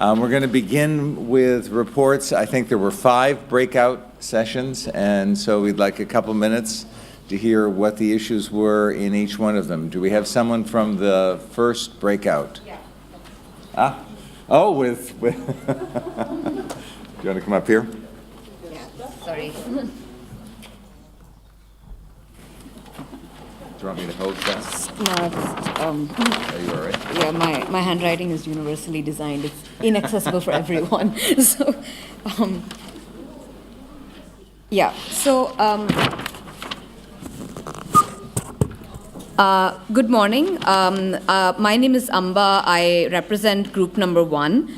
We're going to begin with reports. I think there were 5 breakout sessions, and so we'd like a couple minutes to hear what the issues were in each one of them. Do we have someone from the first breakout? Yeah. Oh, with do you want to come up here? Yeah, sorry. Do you want me to hold that? No, Are you all right? yeah, my handwriting is universally designed. It's inaccessible for everyone. So, yeah. So, good morning. My name is Amba. I represent group number 1.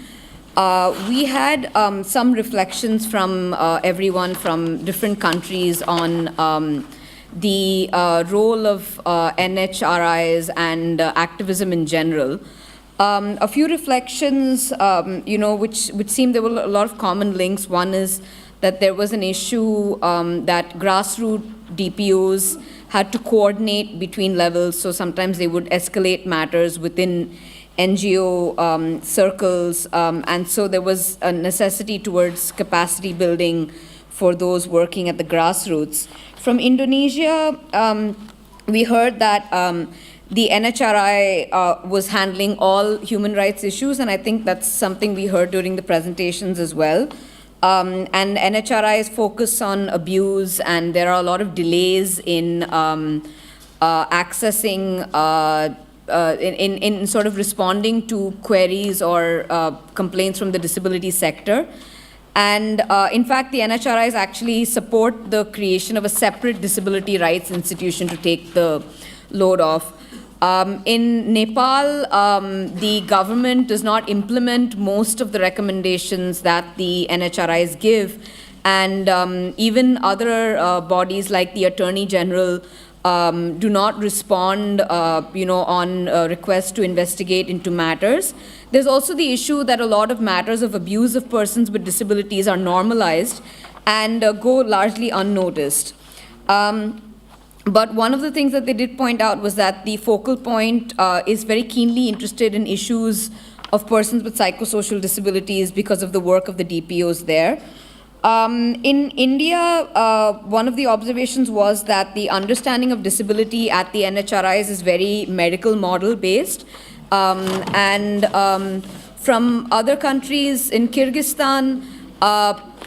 We had some reflections from everyone from different countries on the role of NHRIs and activism in general. A few reflections, which seem there were a lot of common links. One is that there was an issue that grassroots DPOs had to coordinate between levels, so sometimes they would escalate matters within NGO circles, and so there was a necessity towards capacity building for those working at the grassroots. From Indonesia, we heard that the NHRI was handling all human rights issues, and I think that's something we heard during the presentations as well. And NHRI's focus on abuse, and there are a lot of delays in accessing, in sort of responding to queries or complaints from the disability sector. And in fact, the NHRIs actually support the creation of a separate disability rights institution to take the load off. In Nepal, the government does not implement most of the recommendations that the NHRIs give, and even other bodies like the Attorney General do not respond, on requests to investigate into matters. There's also the issue that a lot of matters of abuse of persons with disabilities are normalized and go largely unnoticed. But one of the things that they did point out was that the focal point is very keenly interested in issues of persons with psychosocial disabilities because of the work of the DPOs there. In India, one of the observations was that the understanding of disability at the NHRIs is very medical model based. From other countries, in Kyrgyzstan,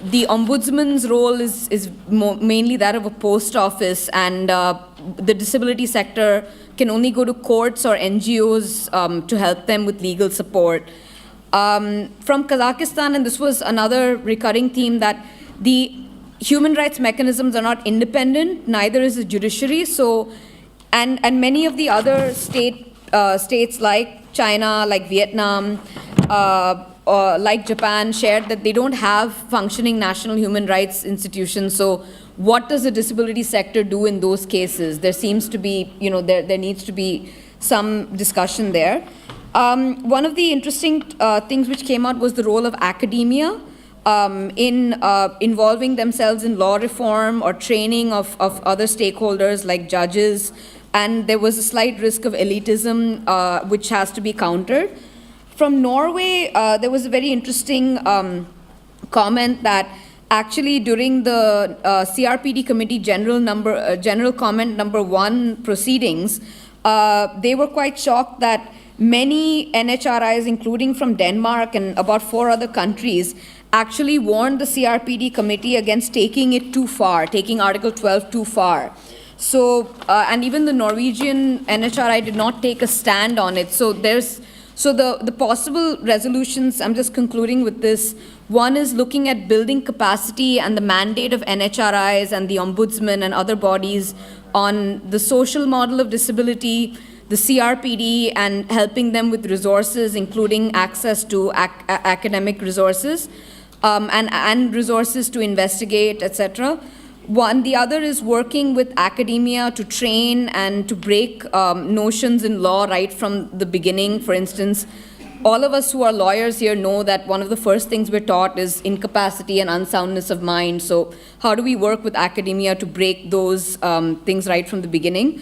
the ombudsman's role is mainly that of a post office, and the disability sector can only go to courts or NGOs to help them with legal support. From Kazakhstan, and this was another recurring theme, that the human rights mechanisms are not independent, neither is the judiciary. So, and many of the other states like China, like Vietnam, like Japan, shared that they don't have functioning national human rights institutions. So what does the disability sector do in those cases? There seems to be, there needs to be some discussion there. One of the interesting things which came out was the role of academia in involving themselves in law reform or training of other stakeholders like judges. And there was a slight risk of elitism, which has to be countered. From Norway, there was a very interesting comment that actually during the CRPD Committee General Comment number 1 proceedings, they were quite shocked that many NHRIs, including from Denmark and about 4 other countries, actually warned the CRPD Committee against taking it too far, taking Article 12 too far. So, and even the Norwegian NHRI did not take a stand on it. So the possible resolutions, I'm just concluding with this. One is looking at building capacity and the mandate of NHRIs and the Ombudsman and other bodies on the social model of disability, the CRPD, and helping them with resources, including access to academic resources and resources to investigate, etc. The other is working with academia to train and to break notions in law right from the beginning. For instance, all of us who are lawyers here know that one of the first things we're taught is incapacity and unsoundness of mind. So how do we work with academia to break those things right from the beginning?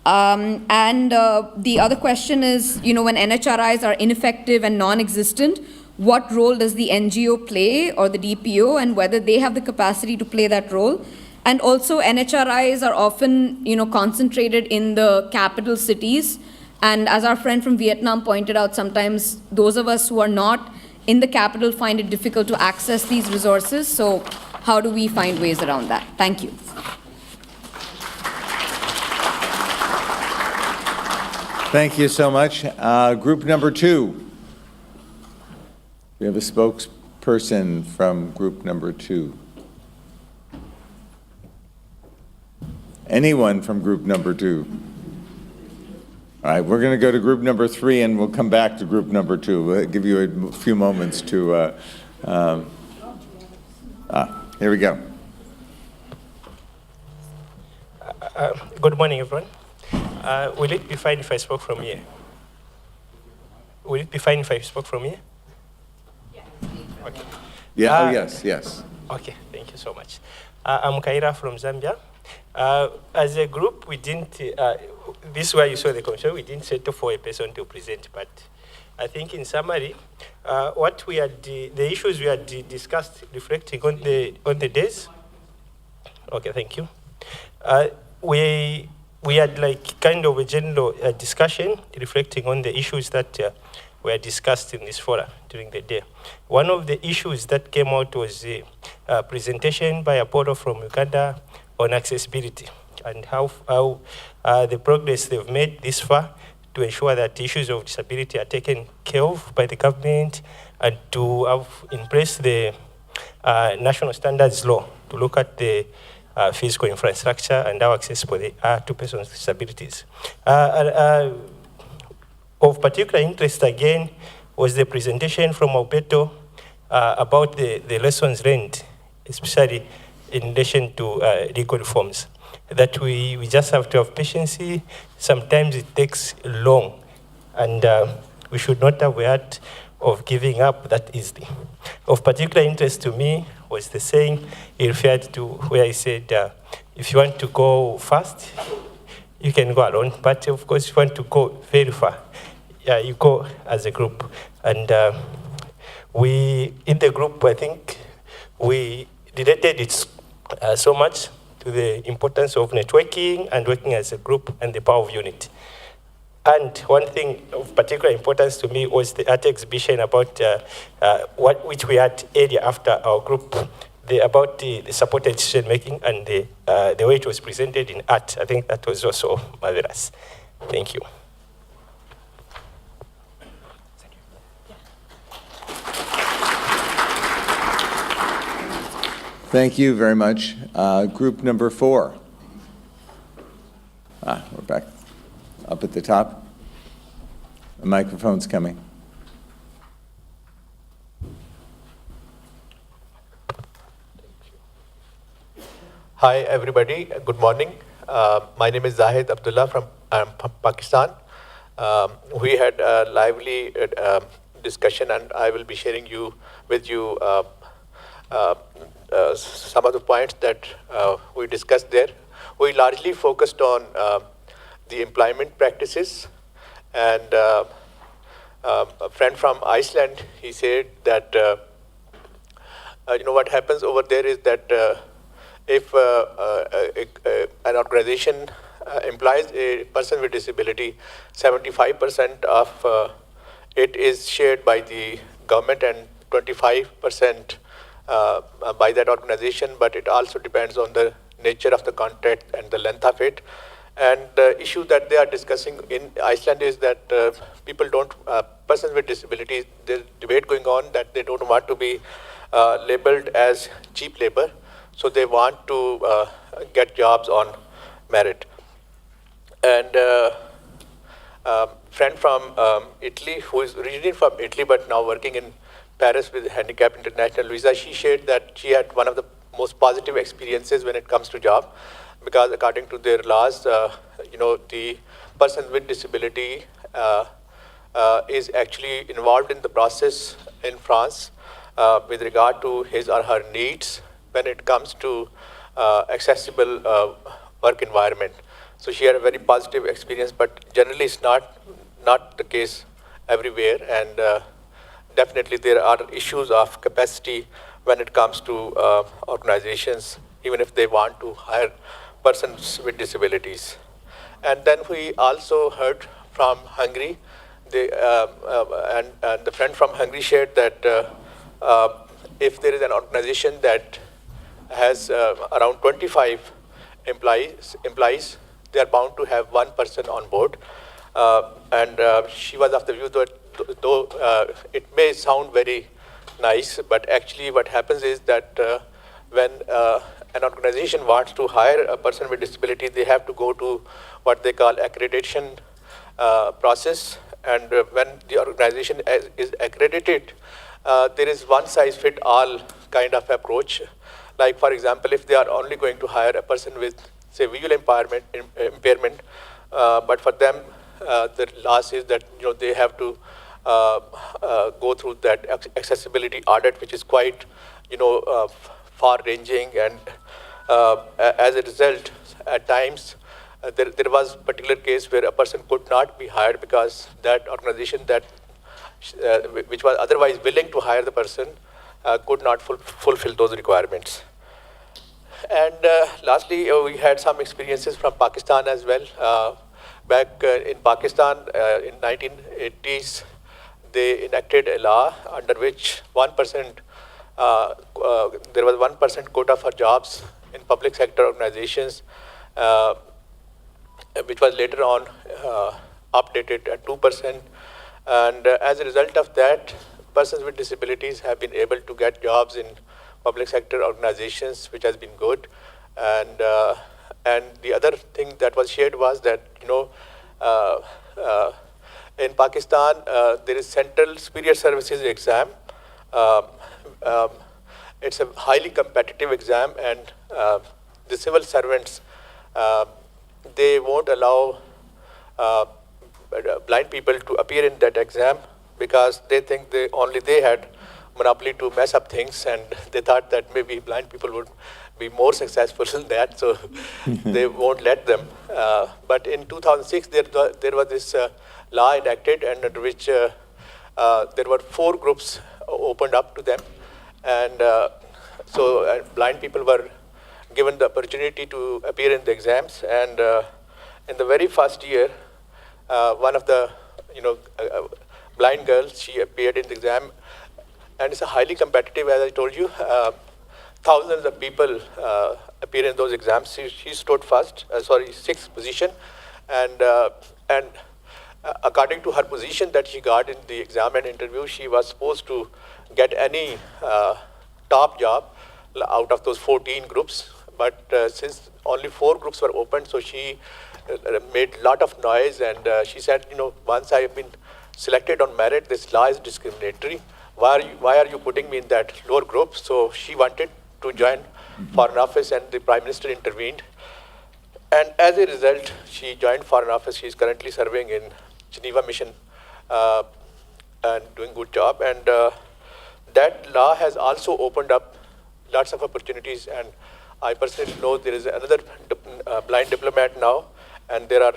The other question is, when NHRIs are ineffective and non-existent, what role does the NGO play or the DPO, and whether they have the capacity to play that role. And also NHRIs are often, concentrated in the capital cities. And as our friend from Vietnam pointed out, sometimes those of us who are not in the capital find it difficult to access these resources. So how do we find ways around that? Thank you. Thank you so much. Group number 2. We have a spokesperson from group number 2. Anyone from group number 2? All right, we're going to go to group number 3, and we'll come back to group number 2. We'll give you a few moments to... here we go. Good morning, everyone. Will it be fine if I spoke from here? Will it be fine if I spoke from here? Okay. Yeah, yes. Okay, thank you so much. I'm Kaira from Zambia. As a group, we didn't, this is where you saw the commission, we didn't settle for a person to present, but I think in summary, what we had, the issues we had discussed reflecting on the days. Okay, thank you. We had like kind of a general discussion reflecting on the issues that were discussed in this forum during the day. One of the issues that came out was a presentation by Apollo from Uganda on accessibility and how the progress they've made this far to ensure that issues of disability are taken care of by the government and to have in place the national standards law to look at the physical infrastructure and how accessible they are to persons with disabilities. Of particular interest, again, was the presentation from Alberto about the lessons learned, especially in relation to legal reforms, that we just have to have patience. Sometimes it takes long, and we should not have a heart of giving up that easily. Of particular interest to me was the saying he referred to where he said, if you want to go fast, you can go alone, but of course, if you want to go very far, you go as a group. And we, in the group, I think we related it so much to the importance of networking and working as a group and the power of unity. And one thing of particular importance to me was the art exhibition about which we had earlier after our group, about the supported decision making and the way it was presented in art. I think that was also marvelous. Thank you. Thank you very much. Group number 4. We're back up at the top. The microphone's coming. Hi, everybody. Good morning. My name is Zahid Abdullah from Pakistan. We had a lively discussion, and I will be sharing with you some of the points that we discussed there. We largely focused on the employment practices, and a friend from Iceland, he said that what happens over there is that if an organization employs a person with disability, 75% of it is shared by the government and 25% by that organization, but it also depends on the nature of the contract and the length of it. And the issue that they are discussing in Iceland is that persons with disabilities, there's debate going on that they don't want to be labeled as cheap labor, so they want to get jobs on merit. And a friend from Italy, who is originally from Italy but now working in Paris with Handicap International Visa, she shared that she had one of the most positive experiences when it comes to job, because according to their laws, the person with disability is actually involved in the process in France with regard to his or her needs when it comes to accessible work environment. So she had a very positive experience, but generally it's not the case everywhere. And definitely there are issues of capacity when it comes to organizations, even if they want to hire persons with disabilities. And then we also heard from Hungary, and the friend from Hungary shared that if there is an organization that has around 25 employees, they are bound to have one person on board. And she was of the view that though it may sound very nice, but actually what happens is that when an organization wants to hire a person with disability, they have to go to what they call accreditation process. And when the organization is accredited, there is one-size-fit-all kind of approach. Like, for example, if they are only going to hire a person with, say, visual impairment, but for them, the law says that they have to go through that accessibility audit, which is quite far-ranging, and as a result, at times there was a particular case where a person could not be hired because that organization that which was otherwise willing to hire the person could not fulfill those requirements. And lastly, we had some experiences from Pakistan as well. Back in Pakistan in 1980s, they enacted a law under which 1%, there was 1% quota for jobs in public sector organizations, which was later on updated at 2%. And as a result of that, persons with disabilities have been able to get jobs in public sector organizations, which has been good. And the other thing that was shared was that, in Pakistan, there is Central Superior Services exam. It's a highly competitive exam, and the civil servants, they won't allow blind people to appear in that exam because they think they had monopoly to mess up things, and they thought that maybe blind people would be more successful in that, so they won't let them. But in 2006, there was this law enacted, and under which there were 4 groups opened up to them, and so blind people were given the opportunity to appear in the exams. And in the very first year, one of the blind girls, she appeared in the exam, and it's a highly competitive, as I told you. Thousands of people appear in those exams. She stood sixth position, and according to her position that she got in the exam and interview, she was supposed to get any top job out of those 14 groups. But since only 4 groups were open, so she made a lot of noise, and she said, once I have been selected on merit, this law is discriminatory. Why are you putting me in that lower group? So she wanted to join Foreign Office, and the Prime Minister intervened. And as a result, she joined Foreign Office. She is currently serving in Geneva Mission and doing a good job. And that law has also opened up lots of opportunities. And I personally know there is another blind diplomat now, and there are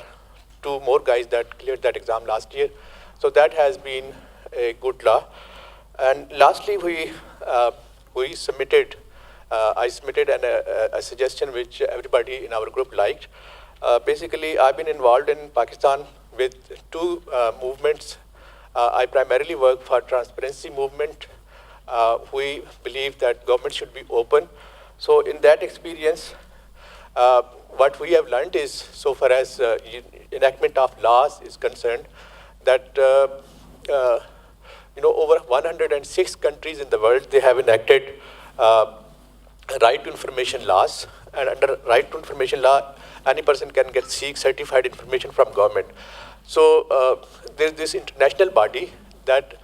2 more guys that cleared that exam last year. So that has been a good law. And lastly, we submitted, I submitted a suggestion which everybody in our group liked. Basically, I've been involved in Pakistan with 2 movements. I primarily work for transparency movement. We believe that government should be open. So in that experience, what we have learned is, so far as enactment of laws is concerned, that over 106 countries in the world, they have enacted right to information laws. And under right to information law, any person can seek certified information from government. So there's this international body that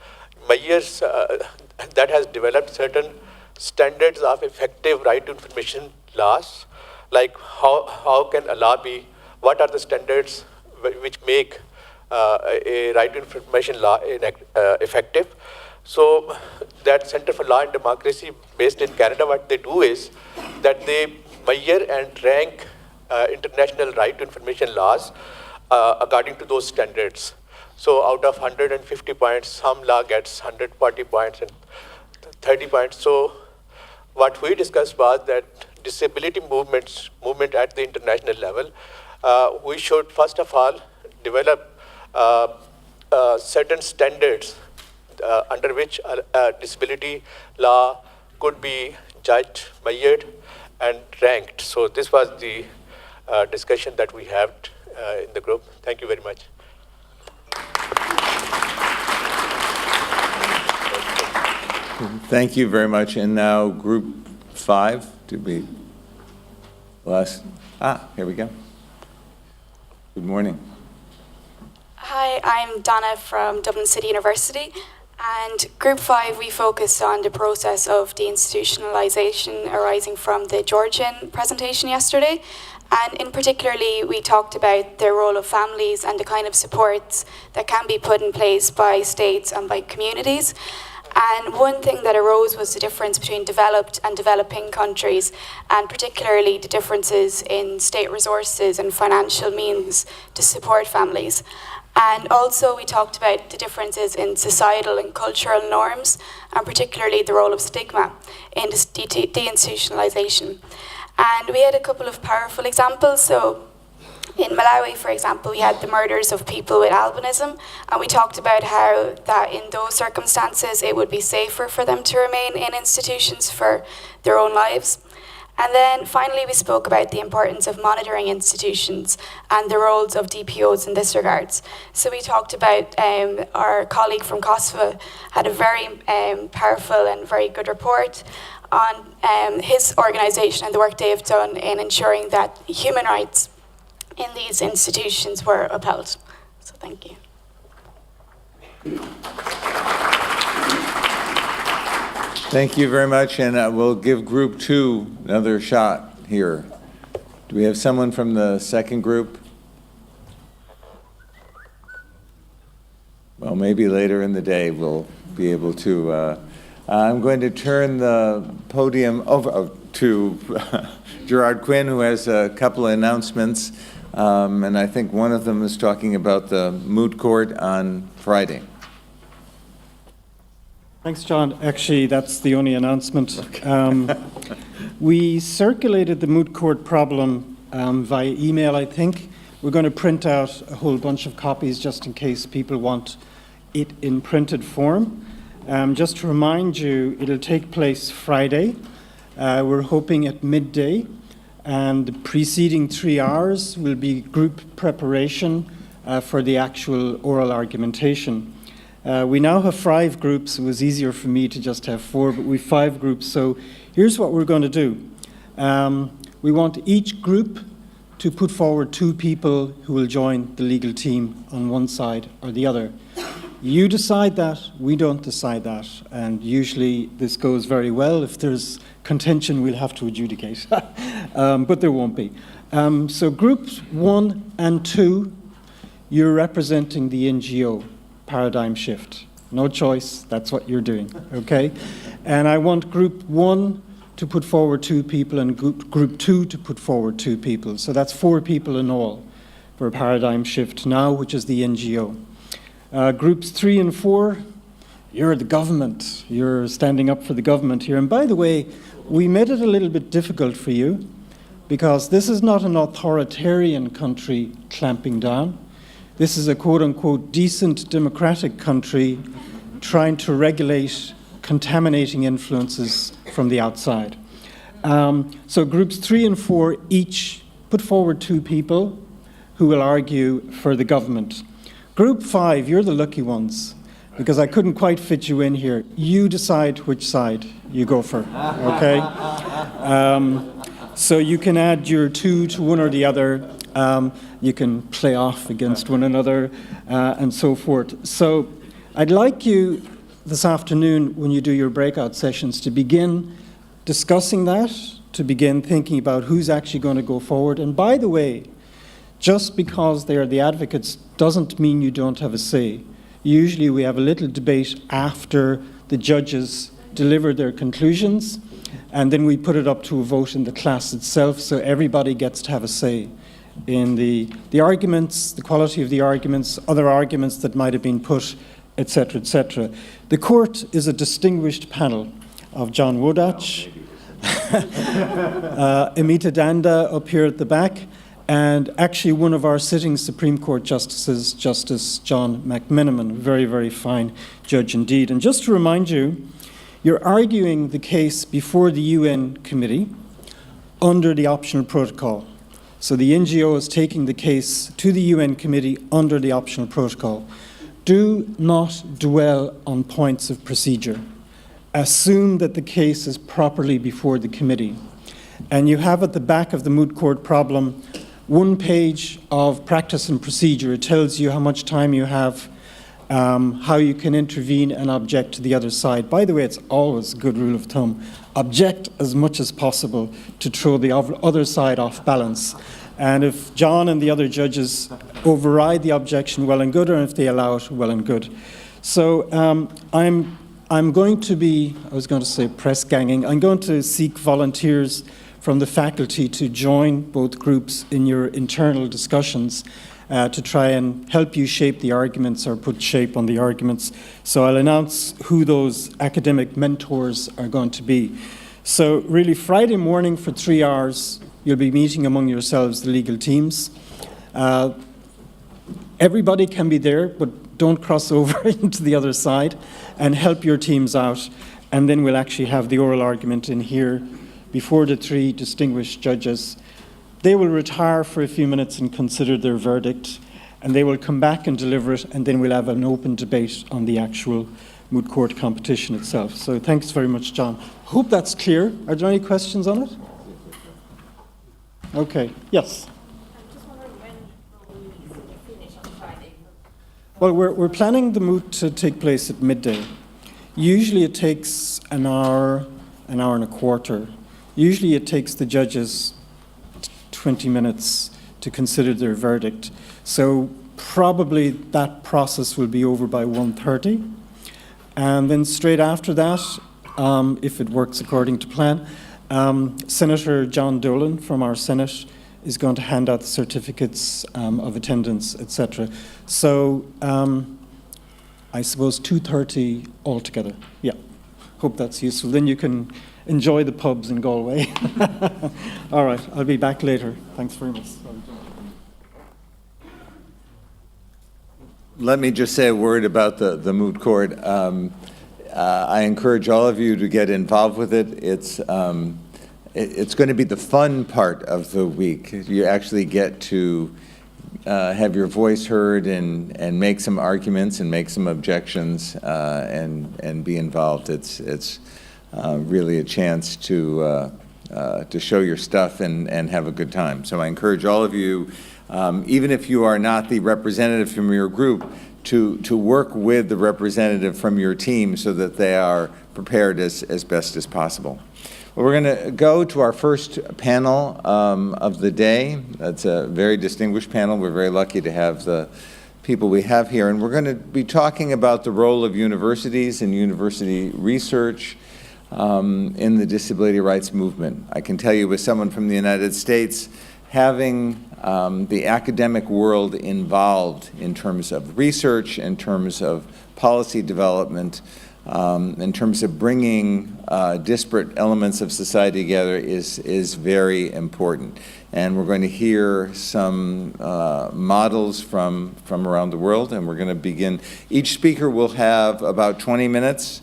measures, that has developed certain standards of effective right to information laws. Like how can a law be, what are the standards which make a right to information law effective. So that Center for Law and Democracy based in Canada, what they do is that they measure and rank international right to information laws according to those standards. So out of 150 points, some law gets 140 points and 30 points. So what we discussed was that disability movement at the international level, we should first of all develop certain standards under which disability law could be judged, measured, and ranked. So this was the discussion that we had in the group. Thank you very much. Thank you very much. And now Group 5 to be last. Here we go. Good morning. Hi, I'm Donna from Dublin City University, and Group 5, we focused on the process of deinstitutionalisation arising from the Georgian presentation yesterday, and in particularly we talked about the role of families and the kind of supports that can be put in place by states and by communities. And one thing that arose was the difference between developed and developing countries, and particularly the differences in state resources and financial means to support families. And also we talked about the differences in societal and cultural norms, and particularly the role of stigma in deinstitutionalisation. And we had a couple of powerful examples. So in Malawi, for example, we had the murders of people with albinism, and we talked about how that in those circumstances it would be safer for them to remain in institutions for their own lives. And then finally we spoke about the importance of monitoring institutions and the roles of DPOs in this regards. So we talked about our colleague from Kosovo had a very powerful and very good report on his organisation and the work they have done in ensuring that human rights in these institutions were upheld. So thank you. Thank you very much, and we'll give Group 2 another shot here. Do we have someone from the second group? Well, maybe later in the day we'll be able to. I'm going to turn the podium over to Gerard Quinn, who has a couple of announcements, and I think one of them is talking about the moot court on Friday. Thanks, John. Actually, that's the only announcement. Okay. We circulated the moot court problem via email, I think. We're going to print out a whole bunch of copies just in case people want it in printed form. Just to remind you, it'll take place Friday. We're hoping at midday, and the preceding 3 hours will be group preparation for the actual oral argumentation. We now have 5 groups. It was easier for me to just have 4, but we have 5 groups. So here's what we're going to do. We want each group to put forward 2 people who will join the legal team on one side or the other. You decide that, we don't decide that, and usually this goes very well. If there's contention, we'll have to adjudicate, but there won't be. So groups 1 and 2, you're representing the NGO. Paradigm shift. No choice, that's what you're doing, okay? And I want group 1 to put forward 2 people and group 2 to put forward 2 people. So that's 4 people in all for a paradigm shift now, which is the NGO. Groups 3 and 4, you're the government. You're standing up for the government here. And by the way, we made it a little bit difficult for you because this is not an authoritarian country clamping down. This is a quote-unquote decent democratic country trying to regulate contaminating influences from the outside. So groups 3 and 4 each put forward 2 people who will argue for the government. Group 5, you're the lucky ones, because I couldn't quite fit you in here. You decide which side you go for, okay? So you can add your 2 to one or the other. You can play off against one another and so forth. So I'd like you this afternoon, when you do your breakout sessions, to begin discussing that, to begin thinking about who's actually going to go forward. And by the way, just because they are the advocates doesn't mean you don't have a say. Usually we have a little debate after the judges deliver their conclusions, and then we put it up to a vote in the class itself, so everybody gets to have a say. in the arguments, the quality of the arguments, other arguments that might have been put, etc., etc. The court is a distinguished panel of John Wodach, Amita Danda up here at the back, and actually one of our sitting Supreme Court justices, Justice John McMenamin, very, very fine judge indeed. And just to remind you, you're arguing the case before the UN committee under the optional protocol. So the NGO is taking the case to the UN committee under the optional protocol. Do not dwell on points of procedure. Assume that the case is properly before the committee. And you have at the back of the moot court problem 1 page of practice and procedure. It tells you how much time you have, how you can intervene and object to the other side. By the way, it's always a good rule of thumb. Object as much as possible to throw the other side off balance. And if John and the other judges override the objection, well and good, or if they allow it, well and good. So I'm going to be, I was going to say press ganging, I'm going to seek volunteers from the faculty to join both groups in your internal discussions to try and help you shape the arguments or put shape on the arguments. So I'll announce who those academic mentors are going to be. So really Friday morning for 3 hours, you'll be meeting among yourselves, the legal teams. Everybody can be there, but don't cross over into the other side, and help your teams out. And then we'll actually have the oral argument in here before the 3 distinguished judges. They will retire for a few minutes and consider their verdict, and they will come back and deliver it, and then we'll have an open debate on the actual moot court competition itself. So thanks very much, John. Hope that's clear. Are there any questions on it? Okay, yes. I'm just wondering when will we finish on Friday? Well, we're planning the moot to take place at midday. Usually it takes an hour and a quarter. Usually it takes the judges 20 minutes to consider their verdict. So probably that process will be over by 1:30. And then straight after that, if it works according to plan, Senator John Dolan from our Senate is going to hand out the certificates of attendance, etc. So I suppose 2:30 altogether. Yeah, hope that's useful. Then you can enjoy the pubs in Galway. All right, I'll be back later. Thanks very much. Let me just say a word about the moot court. I encourage all of you to get involved with it. It's going to be the fun part of the week. You actually get to have your voice heard and make some arguments and make some objections and be involved. It's really a chance to show your stuff and have a good time. So I encourage all of you, even if you are not the representative from your group, to work with the representative from your team so that they are prepared as best as possible. Well, we're going to go to our first panel of the day. That's a very distinguished panel. We're very lucky to have the people we have here. And we're going to be talking about the role of universities and university research in the disability rights movement. I can tell you, as someone from the United States, having the academic world involved in terms of research, in terms of policy development, in terms of bringing disparate elements of society together is very important. And we're going to hear some models from around the world, and we're going to begin. Each speaker will have about 20 minutes,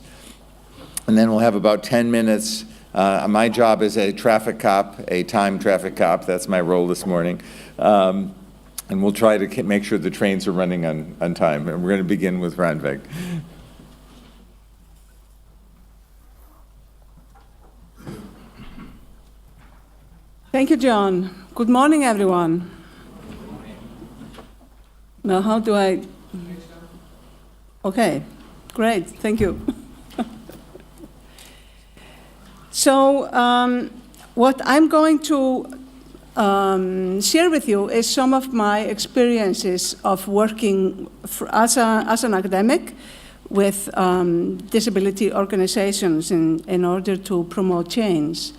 and then we'll have about 10 minutes. My job is a traffic cop, a time traffic cop. That's my role this morning. And we'll try to make sure the trains are running on time. And we're going to begin with Randveig. Thank you, John. Good morning, everyone. Now, how do I? Okay, great, thank you. So, what I'm going to share with you is some of my experiences of working as an academic with disability organizations in order to promote change.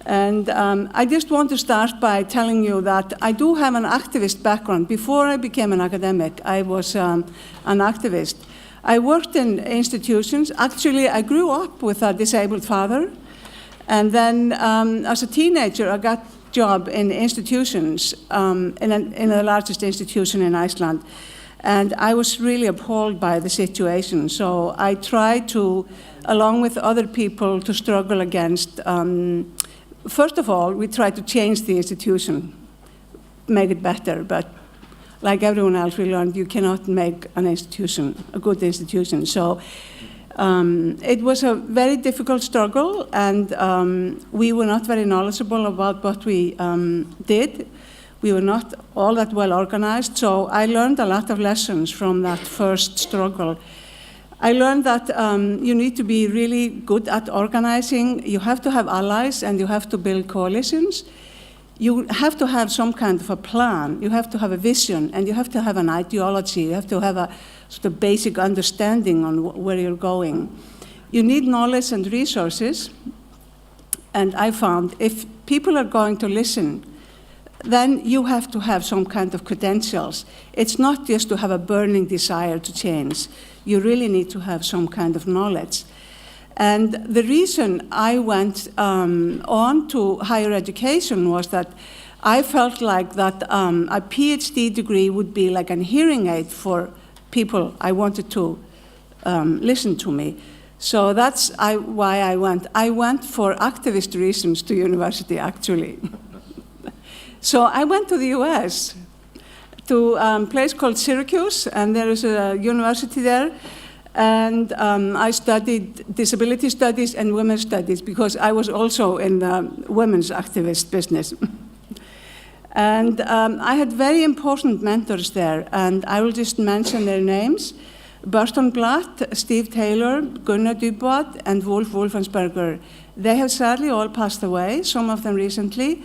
And I just want to start by telling you that I do have an activist background. Before I became an academic, I was an activist. I worked in institutions. Actually, I grew up with a disabled father. And then as a teenager, I got a job in institutions, in the largest institution in Iceland. And I was really appalled by the situation. So I tried to, along with other people, to struggle against, first of all, we tried to change the institution, make it better. But like everyone else, we learned you cannot make an institution, a good institution. So it was a very difficult struggle, and we were not very knowledgeable about what we did. We were not all that well organized, so I learned a lot of lessons from that first struggle. I learned that you need to be really good at organizing. You have to have allies, and you have to build coalitions. You have to have some kind of a plan. You have to have a vision, and you have to have an ideology. You have to have a sort of basic understanding on where you're going. You need knowledge and resources, and I found if people are going to listen, then you have to have some kind of credentials. It's not just to have a burning desire to change. You really need to have some kind of knowledge. And the reason I went on to higher education was that I felt like that a PhD degree would be like a hearing aid for people I wanted to listen to me. So that's why I went. I went for activist reasons to university, actually. So I went to the US, to a place called Syracuse, and there is a university there. And I studied disability studies and women's studies because I was also in the women's activist business. And I had very important mentors there, and I will just mention their names. Burton Blatt, Steve Taylor, Gunnar Dybwad, and Wolf Wolfensberger. They have sadly all passed away, some of them recently,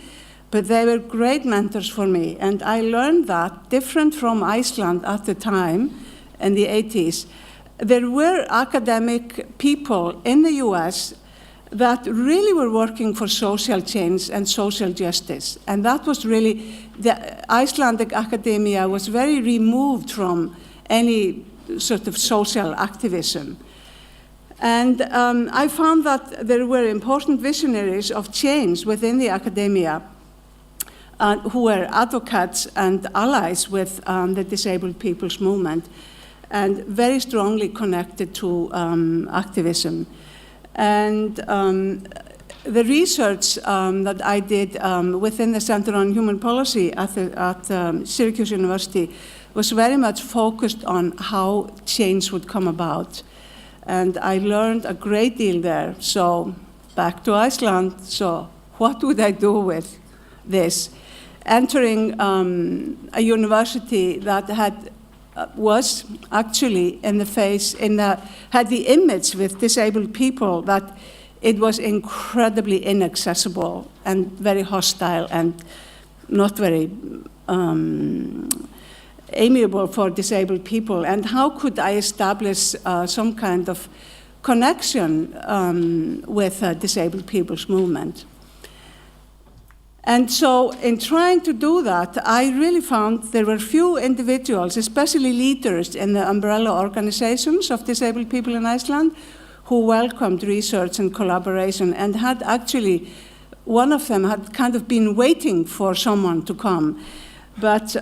but they were great mentors for me. And I learned that, different from Iceland at the time, in the 80s, there were academic people in the US that really were working for social change and social justice. And that was really, the Icelandic academia was very removed from any sort of social activism. And I found that there were important visionaries of change within the academia who were advocates and allies with the disabled people's movement, and very strongly connected to activism. And the research that I did within the Center on Human Policy at Syracuse University was very much focused on how change would come about. And I learned a great deal there. So back to Iceland. So what would I do with this? Entering a university that was actually in the face, had the image with disabled people that it was incredibly inaccessible and very hostile and not very amiable for disabled people. And how could I establish some kind of connection with disabled people's movement? And so in trying to do that, I really found there were few individuals, especially leaders in the umbrella organizations of disabled people in Iceland, who welcomed research and collaboration, and had actually, one of them had kind of been waiting for someone to come. But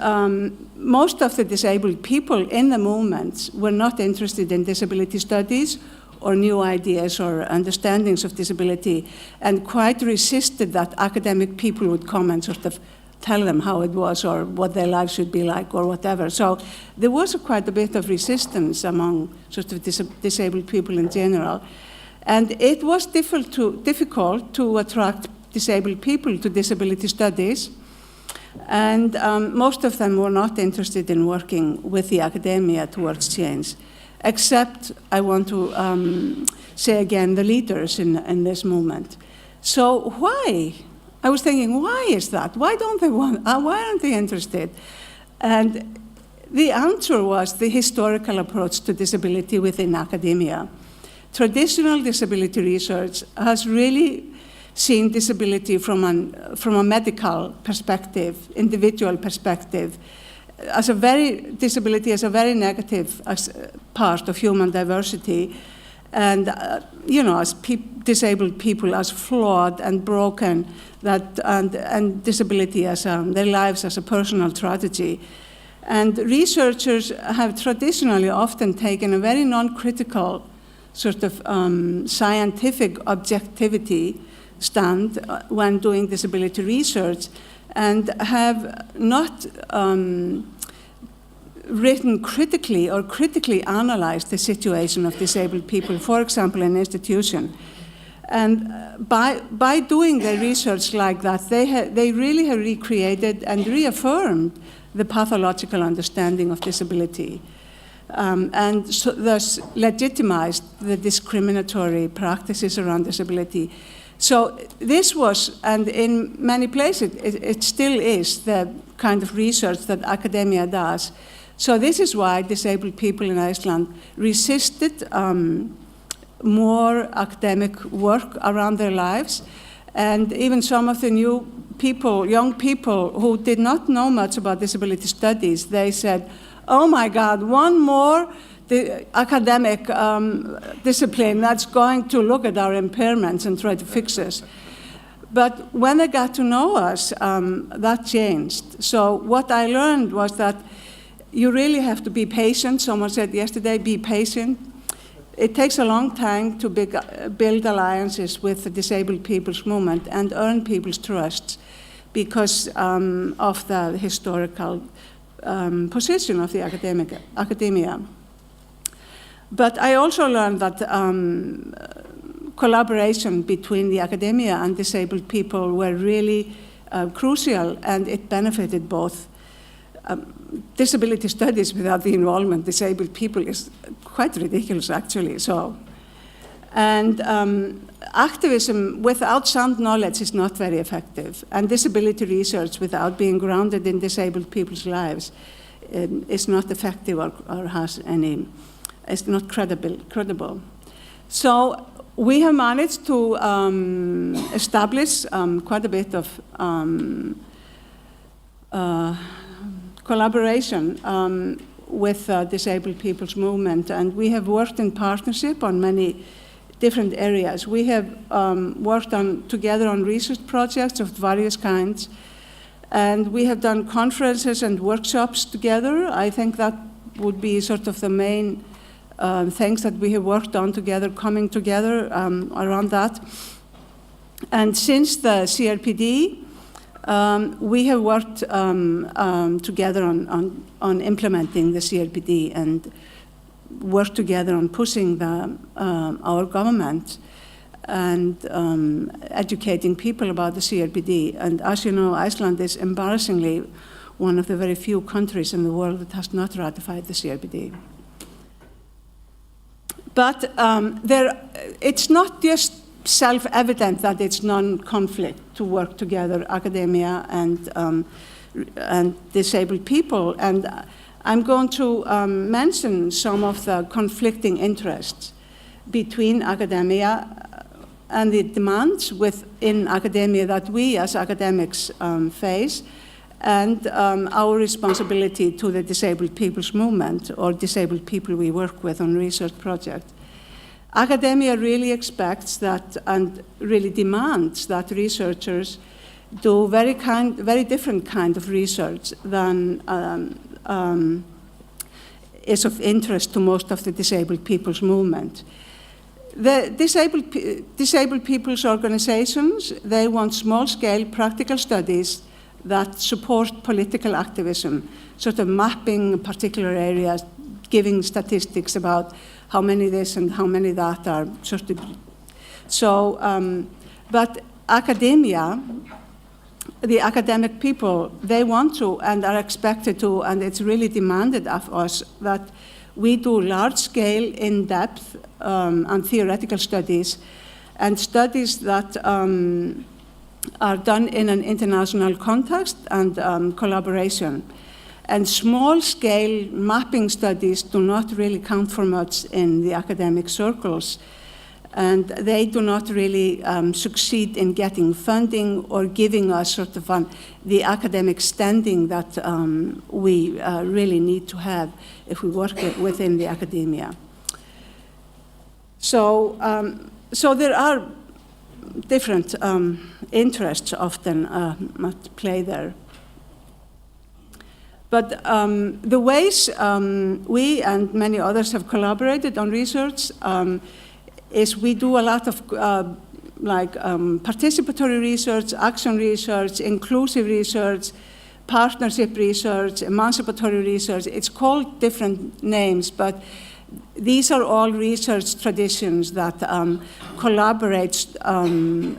most of the disabled people in the movements were not interested in disability studies or new ideas or understandings of disability, and quite resisted that academic people would come and sort of tell them how it was or what their lives should be like or whatever. So there was quite a bit of resistance among sort of disabled people in general. And it was difficult to attract disabled people to disability studies. And most of them were not interested in working with the academia towards change. Except, I want to say again, the leaders in this movement. So why? I was thinking, why is that? Why don't they want? Why aren't they interested? And the answer was the historical approach to disability within academia. Traditional disability research has really seeing disability from a medical perspective, individual perspective, disability as a very negative part of human diversity, and as disabled people as flawed and broken, and disability as their lives as a personal tragedy. And researchers have traditionally often taken a very non-critical sort of scientific objectivity stand when doing disability research, and have not written critically or critically analyzed the situation of disabled people, for example, in institution. And by doing their research like that, they really have recreated and reaffirmed the pathological understanding of disability, and so thus legitimized the discriminatory practices around disability. So this was, and in many places, it still is the kind of research that academia does. So this is why disabled people in Iceland resisted more academic work around their lives. And even some of the young people who did not know much about disability studies, they said, oh my God, one more academic discipline that's going to look at our impairments and try to fix us. But when they got to know us, that changed. So what I learned was that you really have to be patient. Someone said yesterday, be patient. It takes a long time to build alliances with the disabled people's movement and earn people's trust because of the historical position of the academia. But I also learned that collaboration between the academia and disabled people were really crucial, and it benefited both. Disability studies without the involvement of disabled people is quite ridiculous, actually. And activism without sound knowledge is not very effective, and disability research without being grounded in disabled people's lives is not effective or has any. It's not credible. So we have managed to establish quite a bit of collaboration with disabled people's movement, and we have worked in partnership on many different areas. We have worked together on research projects of various kinds, and we have done conferences and workshops together. I think that would be sort of the main things that we have worked on together, coming together around that. And since the CRPD, we have worked together on implementing the CRPD and worked together on pushing our government and educating people about the CRPD. And as you know, Iceland is embarrassingly one of the very few countries in the world that has not ratified the CRPD. But it's not just self-evident that it's non-conflict to work together, academia and disabled people. And I'm going to mention some of the conflicting interests between academia and the demands within academia that we as academics face, and our responsibility to the disabled people's movement or disabled people we work with on research projects. Academia really expects that and really demands that researchers do very different kind of research than is of interest to most of the disabled people's movement. The disabled people's organizations, they want small-scale practical studies that support political activism, sort of mapping particular areas, giving statistics about how many this and how many that are sort of. So, but academia, the academic people, they want to and are expected to, and it's really demanded of us that we do large-scale, in-depth and theoretical studies, and studies that are done in an international context and collaboration. And small-scale mapping studies do not really count for much in the academic circles. and they do not really succeed in getting funding or giving us sort of the academic standing that we really need to have if we work within the academia. So there are different interests often at play there. But the ways we and many others have collaborated on research is we do a lot of participatory research, action research, inclusive research, partnership research, emancipatory research. It's called different names, but these are all research traditions that collaborate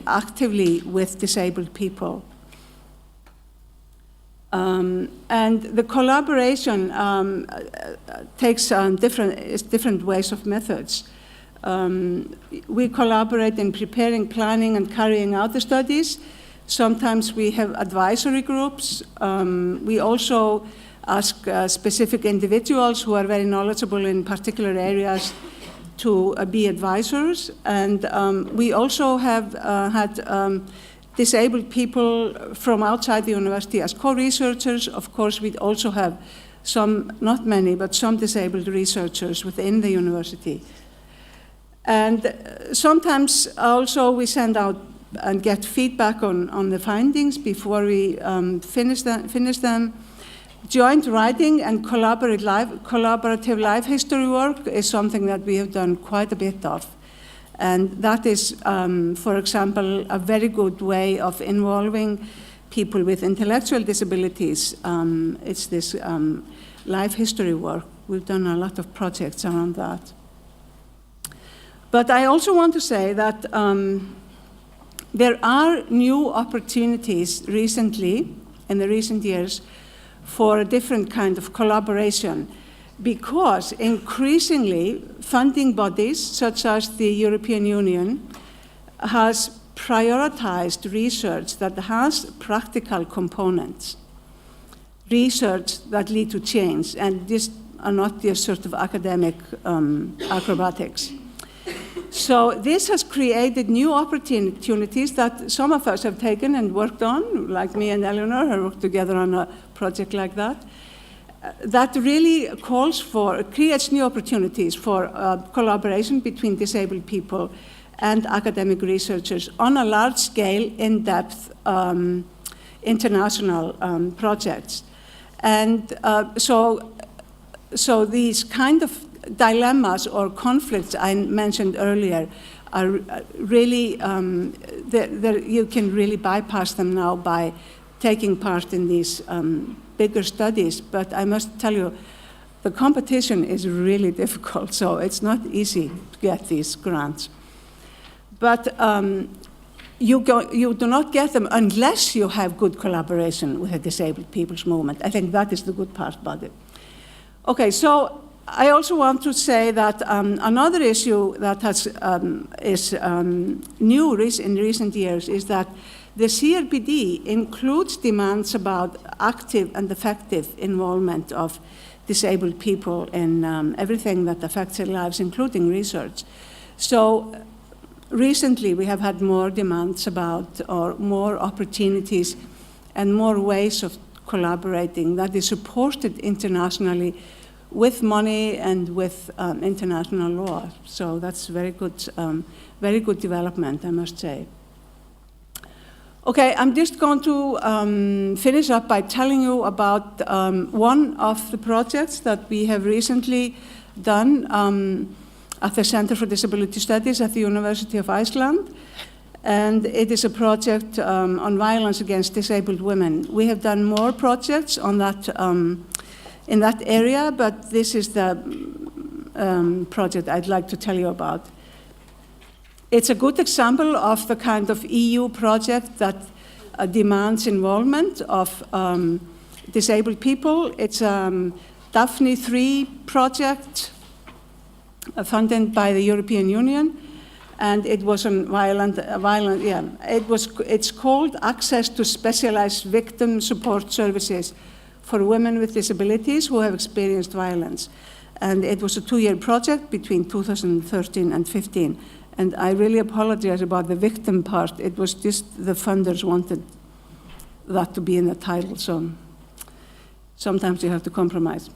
actively with disabled people. And the collaboration takes different ways of methods. We collaborate in preparing, planning, and carrying out the studies. Sometimes we have advisory groups. We also ask specific individuals who are very knowledgeable in particular areas to be advisors. And we also have had disabled people from outside the university as co-researchers. Of course, we also have some, not many, but some disabled researchers within the university. And sometimes also we send out and get feedback on the findings before we finish them. Joint writing and collaborative life history work is something that we have done quite a bit of. And that is, for example, a very good way of involving people with intellectual disabilities. It's this life history work. We've done a lot of projects around that. But I also want to say that there are new opportunities recently, in the recent years, for a different kind of collaboration, because increasingly funding bodies such as the European Union has prioritized research that has practical components, research that lead to change, and these are not just sort of academic acrobatics. So this has created new opportunities that some of us have taken and worked on, like me and Eleanor have worked together on a project like that. That really creates new opportunities for collaboration between disabled people and academic researchers on a large scale, in-depth international projects. And so these kind of dilemmas or conflicts I mentioned earlier are really, you can really bypass them now by taking part in these bigger studies. But I must tell you, the competition is really difficult, so it's not easy to get these grants. But you do not get them unless you have good collaboration with the disabled people's movement. I think that is the good part about it. Okay, so I also want to say that another issue that is new in recent years is that the CRPD includes demands about active and effective involvement of disabled people in everything that affects their lives, including research. So recently we have had more demands about, or more opportunities and more ways of collaborating that is supported internationally with money and with international law. So that's very good development, I must say. Okay, I'm just going to finish up by telling you about one of the projects that we have recently done at the Center for Disability Studies at the University of Iceland. And it is a project on violence against disabled women. We have done more projects on that in that area, but this is the project I'd like to tell you about. It's a good example of the kind of EU project that demands involvement of disabled people. It's a Daphne 3 project funded by the European Union, and it was on it's called Access to Specialized Victim Support Services for Women with Disabilities who have experienced violence. And it was a 2-year project between 2013 and 15. And I really apologize about the victim part. It was just the funders wanted that to be in the title, so sometimes you have to compromise.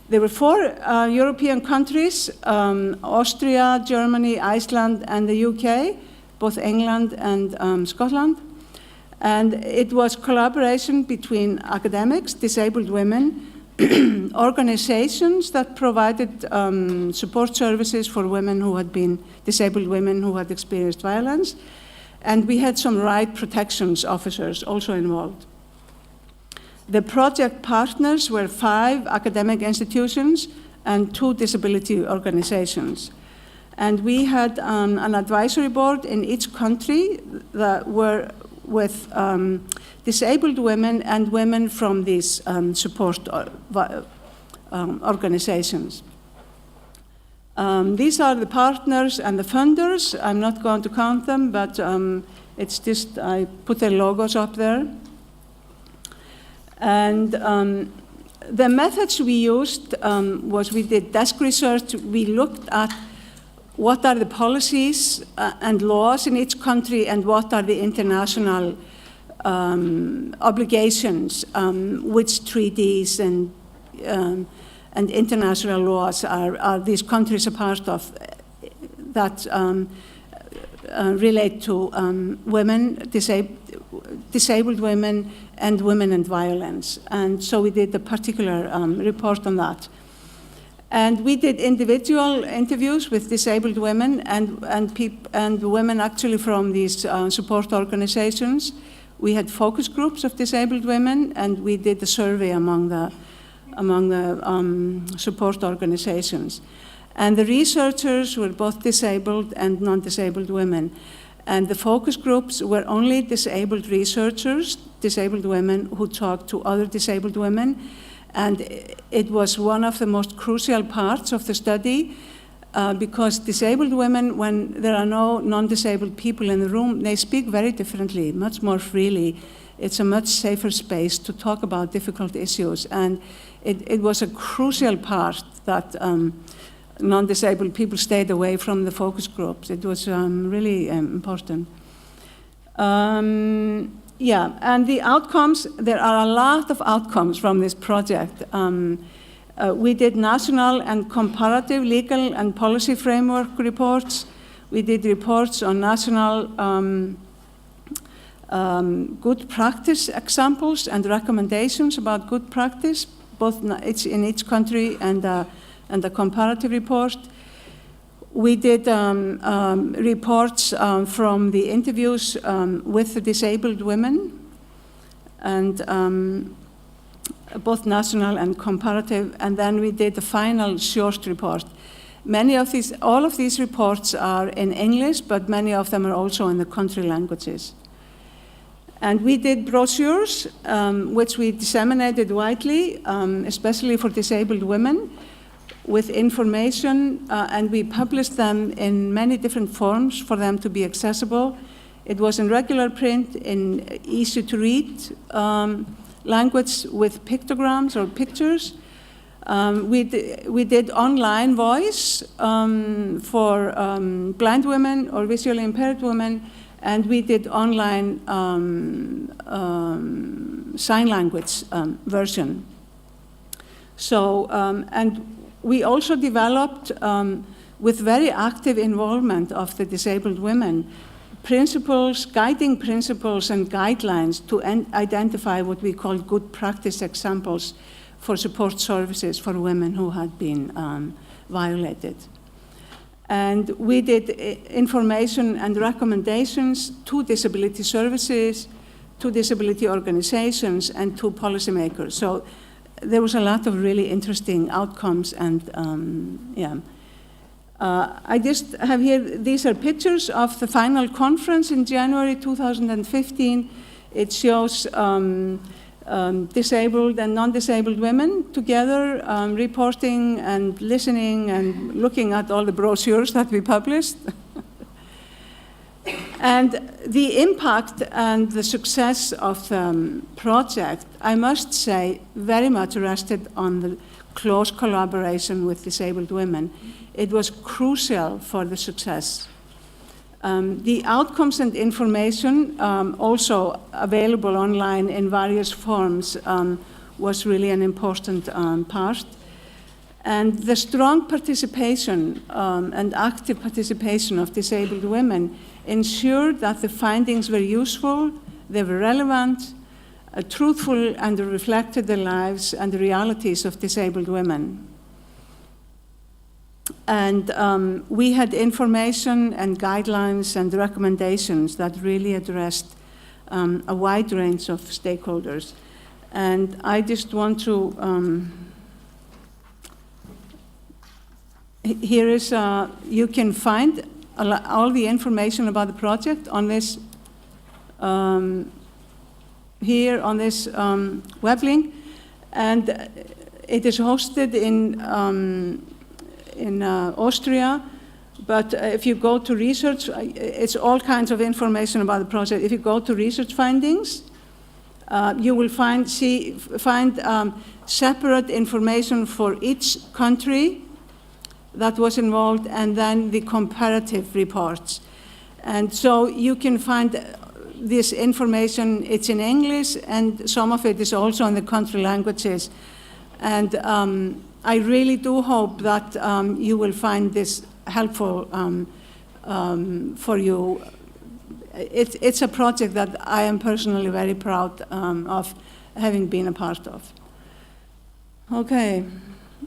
There were 4 European countries, Austria, Germany, Iceland, and the UK, both England and Scotland. And it was collaboration between academics, disabled women, organizations that provided support services for women who had been disabled women who had experienced violence. And we had some right protections officers also involved. The project partners were 5 academic institutions and 2 disability organizations. And we had an advisory board in each country that were with disabled women and women from these support organizations. These are the partners and the funders. I'm not going to count them, but it's just, I put their logos up there. And the methods we used was we did desk research. We looked at what are the policies and laws in each country and what are the international obligations, which treaties and international laws are these countries a part of that relate to women, disabled women, and women and violence. And so we did a particular report on that. And we did individual interviews with disabled women and women actually from these support organizations. We had focus groups of disabled women, and we did a survey among the support organizations. And the researchers were both disabled and non-disabled women. And the focus groups were only disabled researchers, disabled women who talked to other disabled women. And it was one of the most crucial parts of the study because disabled women, when there are no non-disabled people in the room, they speak very differently, much more freely. It's a much safer space to talk about difficult issues. And it was a crucial part that non-disabled people stayed away from the focus groups. It was really important. Yeah, and the outcomes, there are a lot of outcomes from this project. We did national and comparative legal and policy framework reports. We did reports on national good practice examples and recommendations about good practice, both in each country and a comparative report. We did reports from the interviews with the disabled women, and both national and comparative, and then we did the final short report. All of these reports are in English, but many of them are also in the country languages. And we did brochures, which we disseminated widely, especially for disabled women, with information, and we published them in many different forms for them to be accessible. It was in regular print, in easy-to-read language with pictograms or pictures. We did online voice for blind women or visually impaired women, and we did online sign language version. So, and we also developed, with very active involvement of the disabled women, principles, guiding principles and guidelines to identify what we call good practice examples for support services for women who had been violated. And we did information and recommendations to disability services, to disability organizations, and to policymakers. So there was a lot of really interesting outcomes, and yeah. I just have here, these are pictures of the final conference in January 2015. It shows disabled and non-disabled women together reporting and listening and looking at all the brochures that we published. And the impact and the success of the project, I must say, very much rested on the close collaboration with disabled women. It was crucial for the success. The outcomes and information, also available online in various forms, was really an important part. And the strong participation and active participation of disabled women ensured that the findings were useful, they were relevant, truthful, and reflected the lives and the realities of disabled women. And we had information and guidelines and recommendations that really addressed a wide range of stakeholders. And I just want to, here is, you can find all the information about the project on this, here on this web link. And it is hosted in Austria, but if you go to research, it's all kinds of information about the project. If you go to research findings, you will find separate information for each country that was involved, and then the comparative reports. And so you can find this information, it's in English, and some of it is also in the country languages. And I really do hope that you will find this helpful for you. It's a project that I am personally very proud of having been a part of. Okay,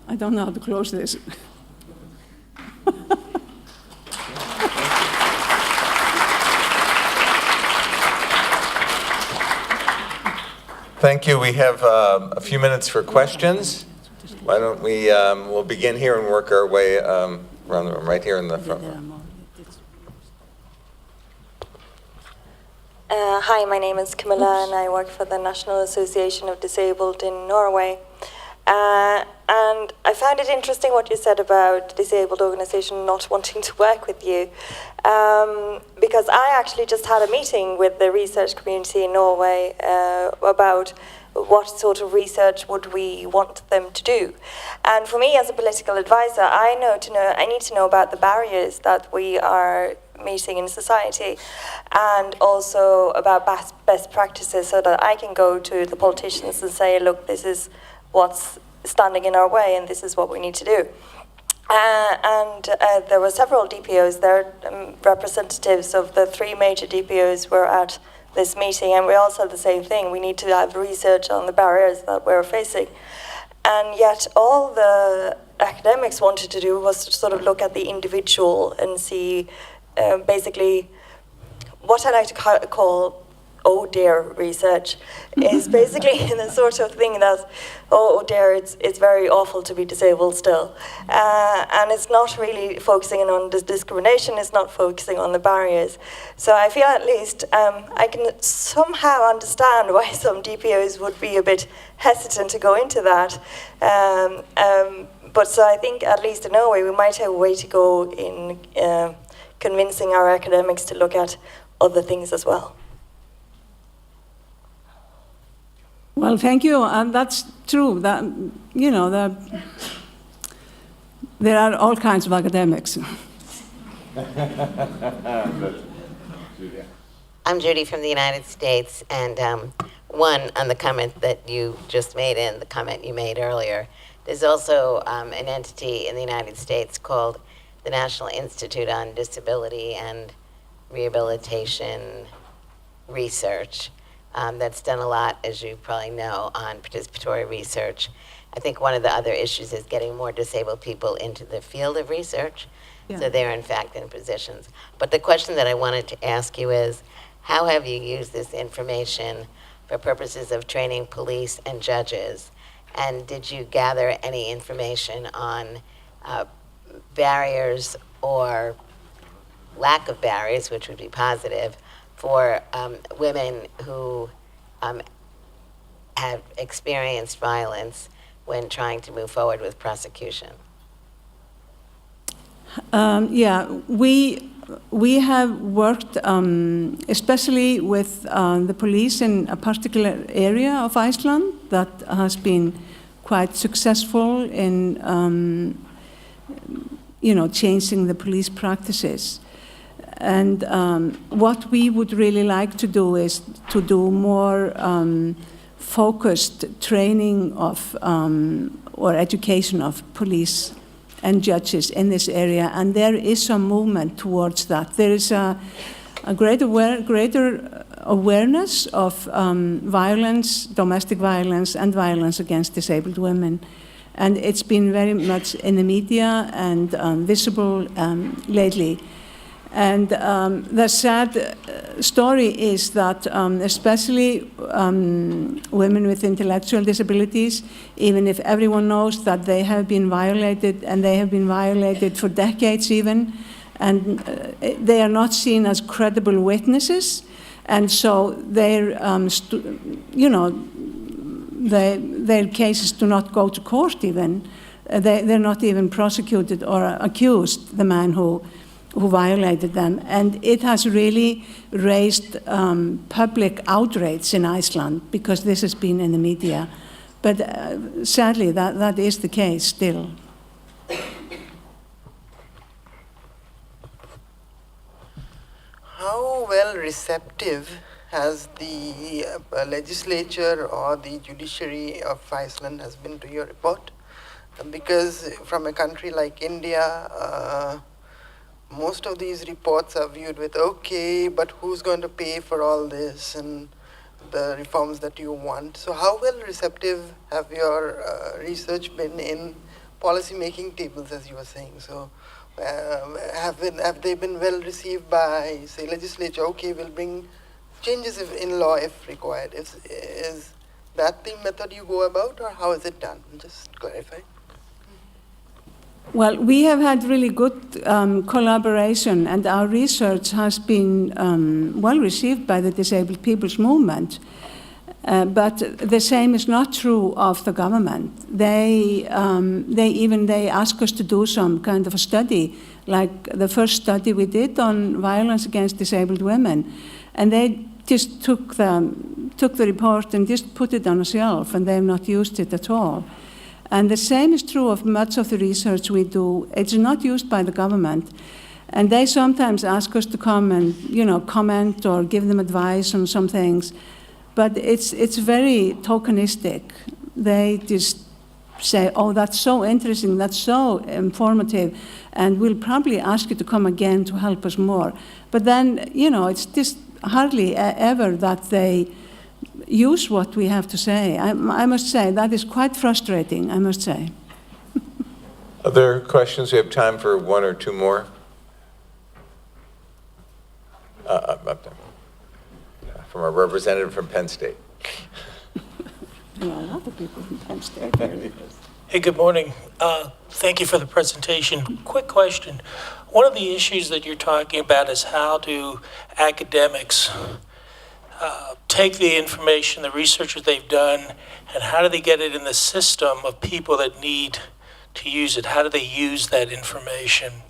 I don't know how to close this. Thank you. We have a few minutes for questions. Why don't we, we'll begin here and work our way around the room, right here in the front row. Hi, my name is Camilla, and I work for the National Association of Disabled in Norway. And I found it interesting what you said about disabled organization not wanting to work with you, because I actually just had a meeting with the research community in Norway about what sort of research would we want them to do. And for me as a political advisor, I need to know about the barriers that we are meeting in society, and also about best practices, so that I can go to the politicians and say, look, this is what's standing in our way, and this is what we need to do. There were several DPOs there, representatives of the 3 major DPOs were at this meeting, and we all said the same thing. We need to have research on the barriers that we're facing. And yet all the academics wanted to do was to sort of look at the individual and see basically what I like to call oh dear research is basically the sort of thing that, oh dear, it's very awful to be disabled still. And it's not really focusing on this discrimination, it's not focusing on the barriers. So I feel at least I can somehow understand why some DPOs would be a bit hesitant to go into that. But so I think at least in Norway we might have a way to go in convincing our academics to look at other things as well. Well, thank you, and that's true. That there are all kinds of academics. I'm Judy from the United States, and one on the comment that you just made and the comment you made earlier. There's also an entity in the United States called the National Institute on Disability and Rehabilitation Research. That's done a lot, as you probably know, on participatory research. I think one of the other issues is getting more disabled people into the field of research, so they're in fact in positions. But the question that I wanted to ask you is, how have you used this information for purposes of training police and judges? And did you gather any information on barriers or lack of barriers, which would be positive, for women who have experienced violence when trying to move forward with prosecution? We have worked especially with the police in a particular area of Iceland that has been quite successful in changing the police practices. And what we would really like to do is to do more focused training of or education of police and judges in this area, and there is some movement towards that. There is a greater awareness of violence, domestic violence, and violence against disabled women. And it's been very much in the media and visible lately. And the sad story is that especially women with intellectual disabilities, even if everyone knows that they have been violated, and they have been violated for decades even, and they are not seen as credible witnesses, and so their, their cases do not go to court even. They're not even prosecuted or accused, the man who violated them. And it has really raised public outrage in Iceland because this has been in the media. But sadly, that is the case still. How well receptive has the legislature or the judiciary of Iceland has been to your report? Because from a country like India, most of these reports are viewed with, okay, but who's going to pay for all this and the reforms that you want? So how well receptive have your research been in policy-making tables, as you were saying? So have they been well received by, say, legislature? Okay, we'll bring changes in law if required. Is that the method you go about, or how is it done? Just clarify. Well, we have had really good collaboration, and our research has been well received by the disabled people's movement. But the same is not true of the government. They ask us to do some kind of a study, like the first study we did on violence against disabled women, and they just took the report and just put it on a shelf, and they have not used it at all. And the same is true of much of the research we do. It's not used by the government. And they sometimes ask us to come and, comment or give them advice on some things. But it's very tokenistic. They just say, oh, that's so interesting, that's so informative, and we'll probably ask you to come again to help us more. But then, it's just hardly ever that they use what we have to say. I must say, that is quite frustrating, I must say. Other questions? We have time for one or two more. Up there. From our representative from Penn State. There are a lot of people from Penn State. Hey, good morning. Thank you for the presentation. Quick question. One of the issues that you're talking about is how do academics take the information, the research that they've done, and how do they get it in the system of people that need to use it? How do they use that information?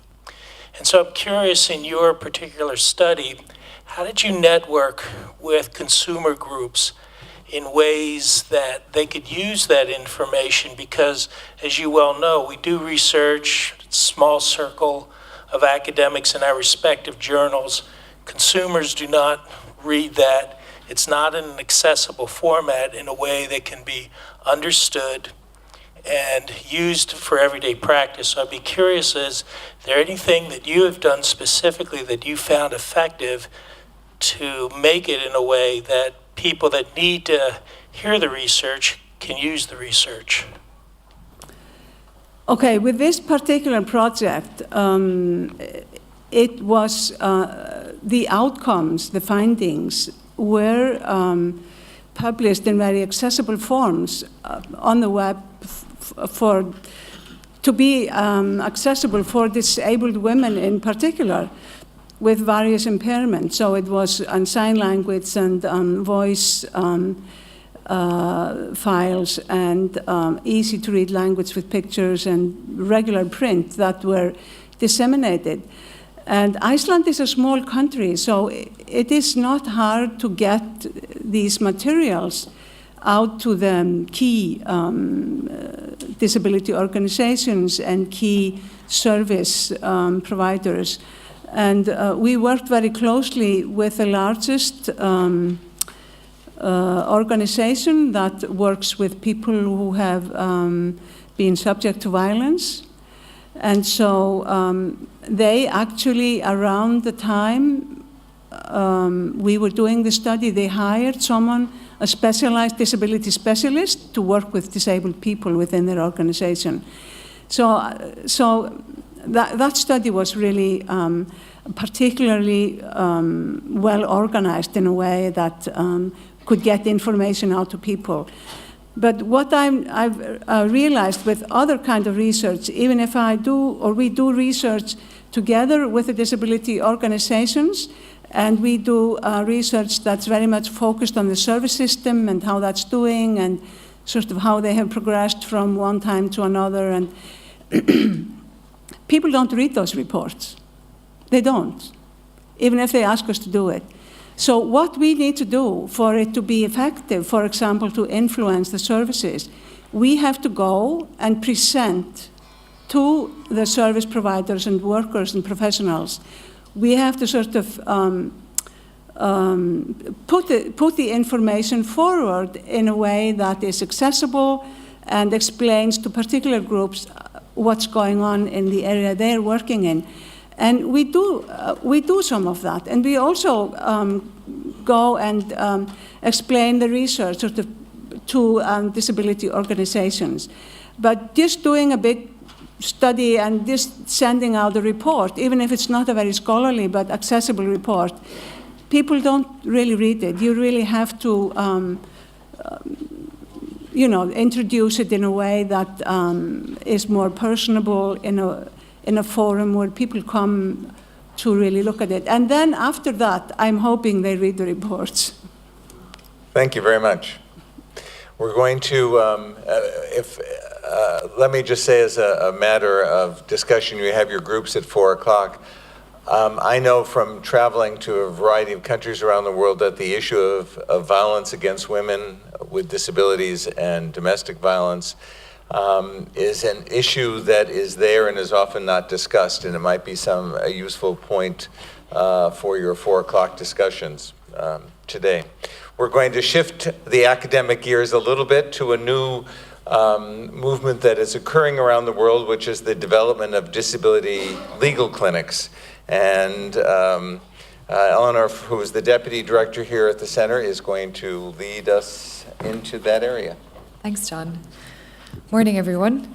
And so I'm curious, in your particular study, how did you network with consumer groups in ways that they could use that information? Because, as you well know, we do research, small circle of academics in our respective journals. Consumers do not read that. It's not in an accessible format in a way that can be understood and used for everyday practice. So I'd be curious, is there anything that you have done specifically that you found effective to make it in a way that people that need to hear the research can use the research? Okay, with this particular project, it was the outcomes, the findings were published in very accessible forms on the web to be accessible for disabled women in particular with various impairments. So it was on sign language and voice files and easy to read language with pictures and regular print that were disseminated. And Iceland is a small country, so it is not hard to get these materials out to the key disability organizations and key service providers. And we worked very closely with the largest organization that works with people who have been subject to violence. And so they actually, around the time we were doing the study, they hired someone, a specialized disability specialist, to work with disabled people within their organization. So that study was really particularly well organized in a way that could get information out to people. But what I've realized with other kind of research, even if we do research together with the disability organizations, and we do research that's very much focused on the service system and how that's doing, and sort of how they have progressed from one time to another. And people don't read those reports. They don't, even if they ask us to do it. So what we need to do for it to be effective, for example, to influence the services, we have to go and present to the service providers and workers and professionals. We have to sort of put the information forward in a way that is accessible and explains to particular groups what's going on in the area they're working in. And we do some of that. And we also go and explain the research sort of to disability organizations. But just doing a big study and just sending out a report, even if it's not a very scholarly but accessible report, people don't really read it. You really have to introduce it in a way that is more personable, in a forum where people come to really look at it. And then after that, I'm hoping they read the reports. Thank you very much. We're going to, let me just say as a matter of discussion, you have your groups at 4 o'clock. I know from traveling to a variety of countries around the world that the issue of violence against women with disabilities and domestic violence is an issue that is there and is often not discussed, and it might be a useful point for your 4 o'clock discussions today. We're going to shift the academic gears a little bit to a new movement that is occurring around the world, which is the development of disability legal clinics. And Eleanor, who is the deputy director here at the center, is going to lead us into that area. Thanks, John. Morning, everyone.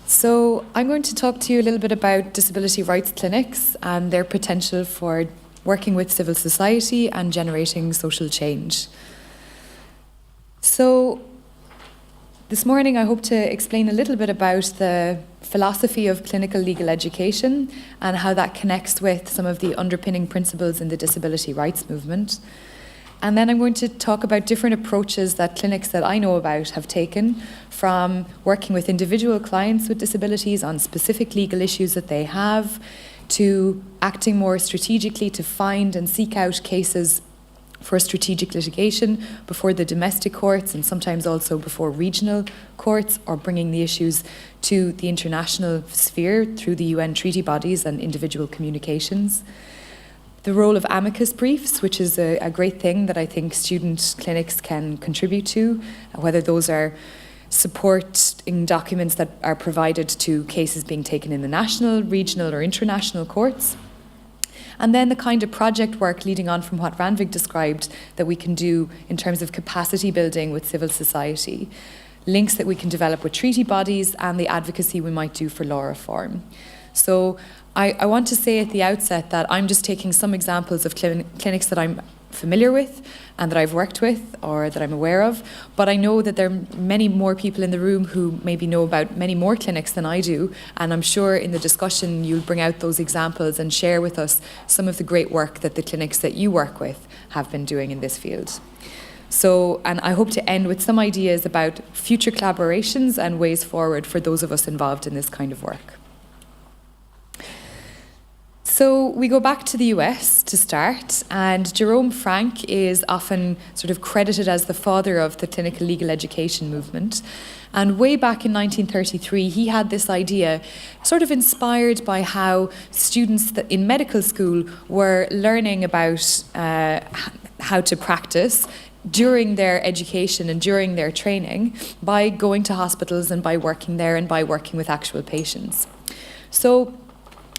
So I'm going to talk to you a little bit about disability rights clinics and their potential for working with civil society and generating social change. So this morning I hope to explain a little bit about the philosophy of clinical legal education and how that connects with some of the underpinning principles in the disability rights movement. And then I'm going to talk about different approaches that clinics that I know about have taken, from working with individual clients with disabilities on specific legal issues that they have, to acting more strategically to find and seek out cases for strategic litigation before the domestic courts and sometimes also before regional courts, or bringing the issues to the international sphere through the UN treaty bodies and individual communications. The role of amicus briefs, which is a great thing that I think student clinics can contribute to, whether those are supporting documents that are provided to cases being taken in the national, regional or international courts. And then the kind of project work leading on from what Ranvig described that we can do in terms of capacity building with civil society, links that we can develop with treaty bodies, and the advocacy we might do for law reform. So I want to say at the outset that I'm just taking some examples of clinics that I'm familiar with and that I've worked with or that I'm aware of, but I know that there are many more people in the room who maybe know about many more clinics than I do, and I'm sure in the discussion you'll bring out those examples and share with us some of the great work that the clinics that you work with have been doing in this field. So, and I hope to end with some ideas about future collaborations and ways forward for those of us involved in this kind of work. So we go back to the US to start, and Jerome Frank is often sort of credited as the father of the clinical legal education movement. And way back in 1933, he had this idea, sort of inspired by how students in medical school were learning about how to practice during their education and during their training by going to hospitals and by working there and by working with actual patients. So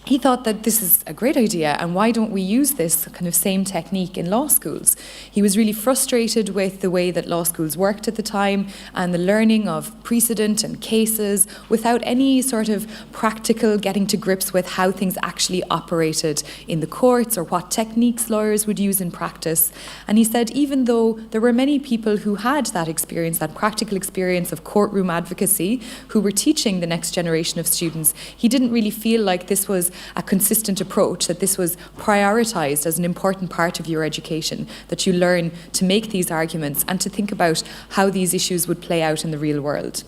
he thought that this is a great idea, and why don't we use this kind of same technique in law schools? He was really frustrated with the way that law schools worked at the time and the learning of precedent and cases without any sort of practical getting to grips with how things actually operated in the courts or what techniques lawyers would use in practice. And he said even though there were many people who had that experience, that practical experience of courtroom advocacy, who were teaching the next generation of students, he didn't really feel like this was a consistent approach, that this was prioritized as an important part of your education, that you learn to make these arguments and to think about how these issues would play out in the real world.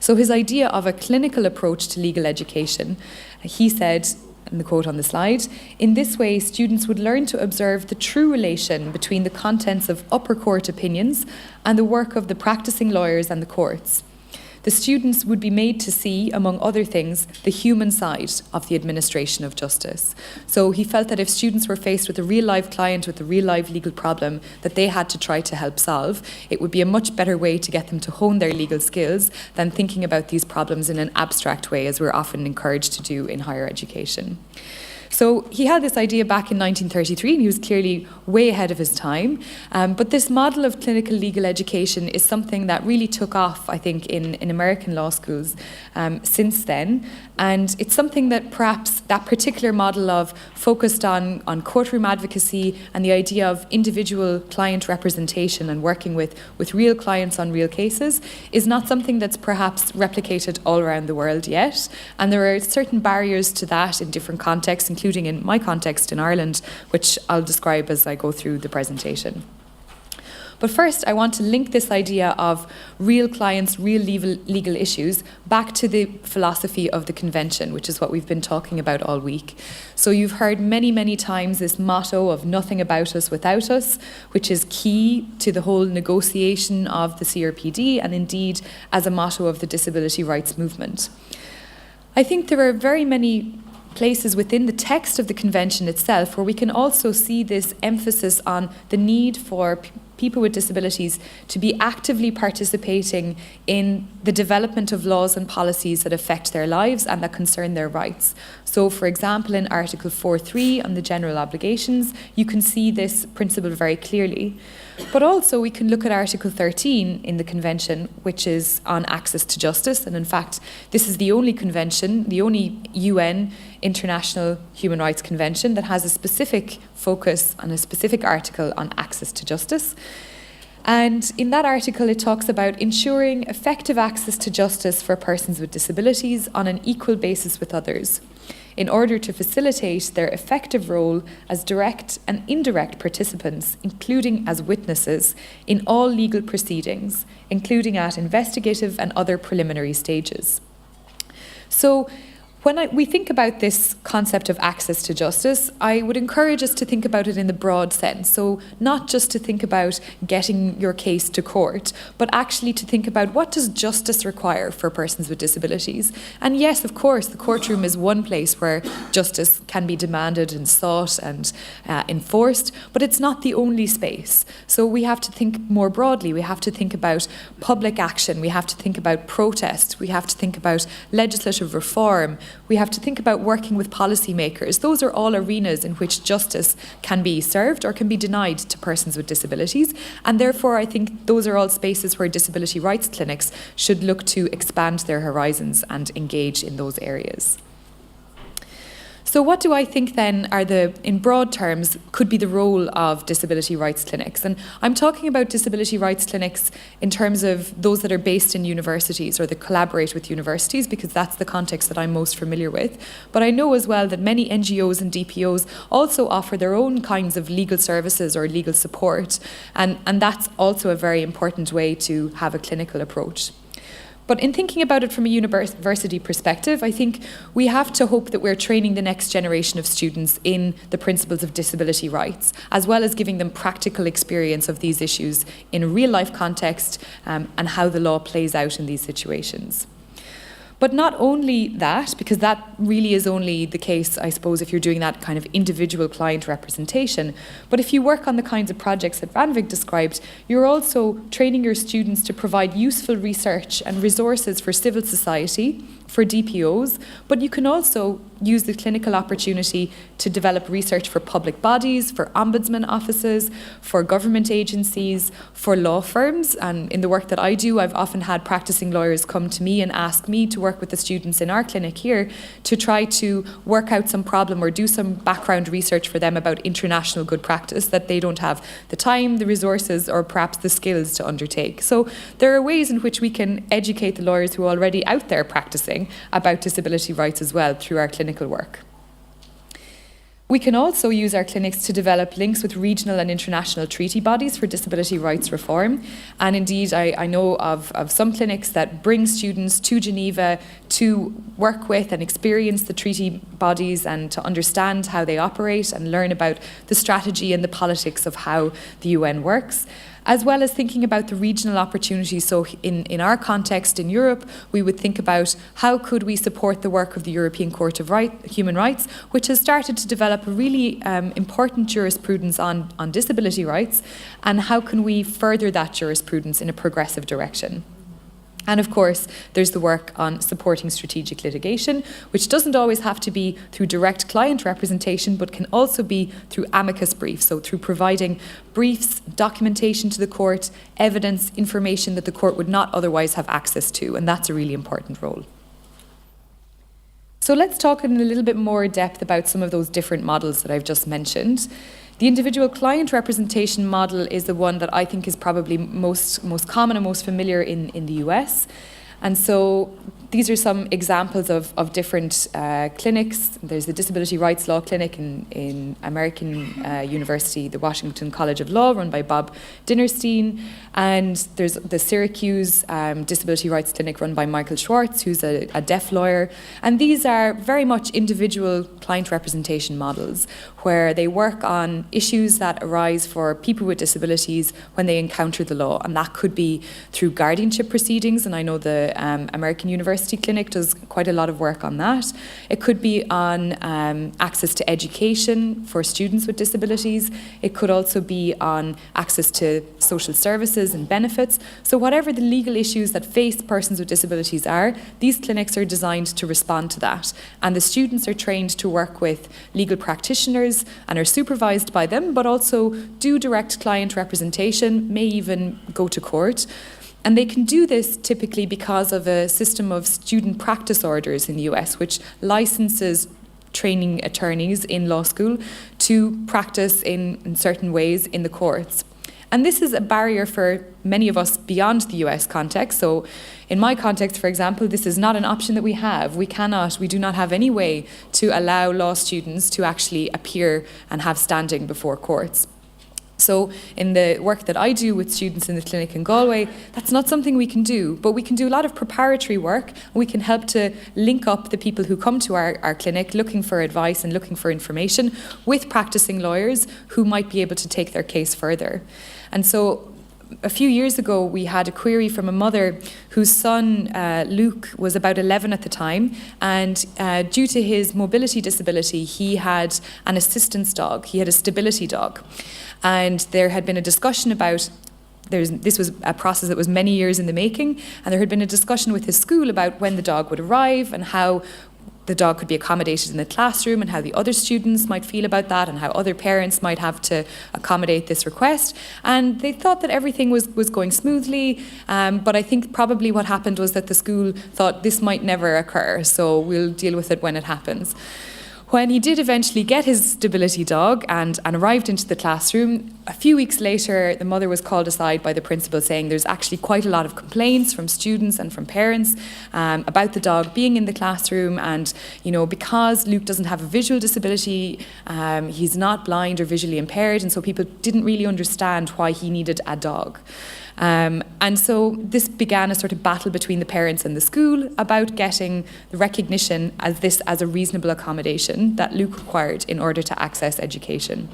So his idea of a clinical approach to legal education, he said, and the quote on the slide, in this way students would learn to observe the true relation between the contents of upper court opinions and the work of the practicing lawyers and the courts. The students would be made to see, among other things, the human side of the administration of justice. So he felt that if students were faced with a real-life client with a real-life legal problem that they had to try to help solve, it would be a much better way to get them to hone their legal skills than thinking about these problems in an abstract way, as we're often encouraged to do in higher education. So he had this idea back in 1933, and he was clearly way ahead of his time. But this model of clinical legal education is something that really took off, I think, in American law schools since then. And it's something that perhaps that particular model of focused on courtroom advocacy and the idea of individual client representation and working with real clients on real cases is not something that's perhaps replicated all around the world yet. And there are certain barriers to that in different contexts, including in my context in Ireland, which I'll describe as I go through the presentation. But first, I want to link this idea of real clients, real legal issues, back to the philosophy of the Convention, which is what we've been talking about all week. So you've heard many, many times this motto of nothing about us without us, which is key to the whole negotiation of the CRPD and indeed as a motto of the disability rights movement. I think there are very many places within the text of the Convention itself where we can also see this emphasis on the need for people with disabilities to be actively participating in the development of laws and policies that affect their lives and that concern their rights. So, for example, in Article 4.3 on the general obligations, you can see this principle very clearly. But also we can look at Article 13 in the Convention, which is on access to justice. And in fact, this is the only convention, the only UN International Human Rights Convention that has a specific focus on a specific article on access to justice. And in that article, it talks about ensuring effective access to justice for persons with disabilities on an equal basis with others, in order to facilitate their effective role as direct and indirect participants, including as witnesses, in all legal proceedings, including at investigative and other preliminary stages. So, when we think about this concept of access to justice, I would encourage us to think about it in the broad sense. So not just to think about getting your case to court, but actually to think about what does justice require for persons with disabilities. And yes, of course, the courtroom is one place where justice can be demanded and sought and enforced, but it's not the only space. So we have to think more broadly. We have to think about public action. We have to think about protest. We have to think about legislative reform. We have to think about working with policymakers. Those are all arenas in which justice can be served or can be denied to persons with disabilities. And therefore, I think those are all spaces where disability rights clinics should look to expand their horizons and engage in those areas. So what do I think then are in broad terms, could be the role of disability rights clinics? And I'm talking about disability rights clinics in terms of those that are based in universities or that collaborate with universities, because that's the context that I'm most familiar with. But I know as well that many NGOs and DPOs also offer their own kinds of legal services or legal support. And that's also a very important way to have a clinical approach. But in thinking about it from a university perspective, I think we have to hope that we're training the next generation of students in the principles of disability rights, as well as giving them practical experience of these issues in a real-life context and how the law plays out in these situations. But not only that, because that really is only the case, I suppose, if you're doing that kind of individual client representation, but if you work on the kinds of projects that Vanvig described, you're also training your students to provide useful research and resources for civil society, for DPOs, but you can also use the clinical opportunity to develop research for public bodies, for ombudsman offices, for government agencies, for law firms. And in the work that I do, I've often had practicing lawyers come to me and ask me to work with the students in our clinic here to try to work out some problem or do some background research for them about international good practice that they don't have the time, the resources, or perhaps the skills to undertake. So there are ways in which we can educate the lawyers who are already out there practicing about disability rights as well through our clinical work. We can also use our clinics to develop links with regional and international treaty bodies for disability rights reform. And indeed, I know of some clinics that bring students to Geneva to work with and experience the treaty bodies and to understand how they operate and learn about the strategy and the politics of how the UN works, as well as thinking about the regional opportunities. So in our context in Europe, we would think about how could we support the work of the European Court of Human Rights, which has started to develop a really important jurisprudence on disability rights, and how can we further that jurisprudence in a progressive direction. And of course, there's the work on supporting strategic litigation, which doesn't always have to be through direct client representation, but can also be through amicus briefs, so through providing briefs, documentation to the court, evidence, information that the court would not otherwise have access to, and that's a really important role. So let's talk in a little bit more depth about some of those different models that I've just mentioned. The individual client representation model is the one that I think is probably most common and most familiar in the US. And so these are some examples of different clinics. There's the Disability Rights Law Clinic in American University, the Washington College of Law, run by Bob Dinerstein. And there's the Syracuse Disability Rights Clinic run by Michael Schwartz, who's a deaf lawyer. And these are very much individual client representation models where they work on issues that arise for people with disabilities when they encounter the law. And that could be through guardianship proceedings, and I know the American University Clinic does quite a lot of work on that. It could be on access to education for students with disabilities. It could also be on access to social services and benefits. So whatever the legal issues that face persons with disabilities are, these clinics are designed to respond to that. And the students are trained to work with legal practitioners and are supervised by them, but also do direct client representation, may even go to court. And they can do this typically because of a system of student practice orders in the US, which licenses training attorneys in law school to practice in certain ways in the courts. And this is a barrier for many of us beyond the US context. So in my context, for example, this is not an option that we have. We do not have any way to allow law students to actually appear and have standing before courts. So in the work that I do with students in the clinic in Galway, that's not something we can do, but we can do a lot of preparatory work. We can help to link up the people who come to our clinic looking for advice and looking for information with practicing lawyers who might be able to take their case further. And so a few years ago, we had a query from a mother whose son, Luke, was about 11 at the time, and due to his mobility disability, he had an assistance dog. He had a stability dog. And there had been a discussion about, this was a process that was many years in the making, and there had been a discussion with his school about when the dog would arrive and how the dog could be accommodated in the classroom and how the other students might feel about that and how other parents might have to accommodate this request. And they thought that everything was going smoothly, but I think probably what happened was that the school thought this might never occur, so we'll deal with it when it happens. When he did eventually get his stability dog and arrived into the classroom, a few weeks later, the mother was called aside by the principal saying there's actually quite a lot of complaints from students and from parents about the dog being in the classroom. And, because Luke doesn't have a visual disability, he's not blind or visually impaired. And so people didn't really understand why he needed a dog. And so this began a sort of battle between the parents and the school about getting the recognition as a reasonable accommodation that Luke required in order to access education.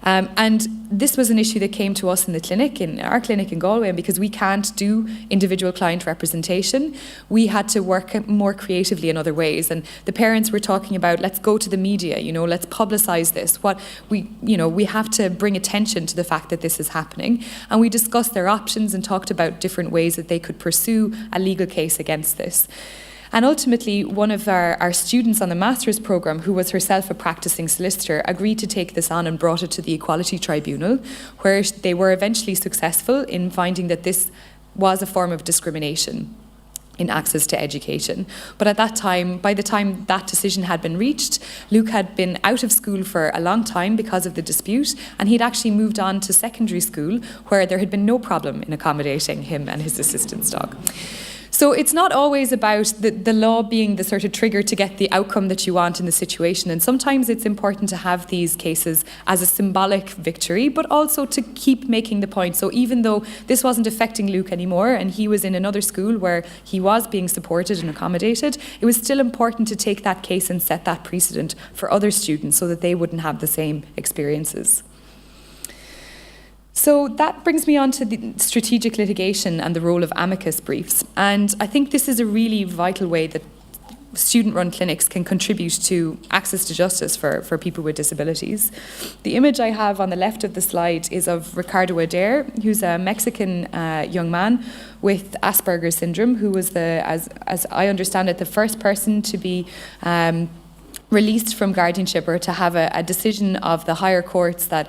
And this was an issue that came to us in our clinic in Galway, and because we can't do individual client representation, we had to work more creatively in other ways. And the parents were talking about, let's go to the media, let's publicise this. We have to bring attention to the fact that this is happening. And we discussed their options and talked about different ways that they could pursue a legal case against this. And ultimately, one of our students on the master's programme, who was herself a practising solicitor, agreed to take this on and brought it to the Equality Tribunal, where they were eventually successful in finding that this was a form of discrimination in access to education. But at that time, by the time that decision had been reached, Luke had been out of school for a long time because of the dispute, and he'd actually moved on to secondary school, where there had been no problem in accommodating him and his assistance dog. So it's not always about the law being the sort of trigger to get the outcome that you want in the situation. And sometimes it's important to have these cases as a symbolic victory, but also to keep making the point. So even though this wasn't affecting Luke anymore, and he was in another school where he was being supported and accommodated, it was still important to take that case and set that precedent for other students so that they wouldn't have the same experiences. So that brings me on to the strategic litigation and the role of amicus briefs. And I think this is a really vital way that student-run clinics can contribute to access to justice for people with disabilities. The image I have on the left of the slide is of Ricardo Adair, who's a Mexican young man with Asperger's syndrome, who was, as I understand it, the first person to be released from guardianship, or to have a decision of the higher courts that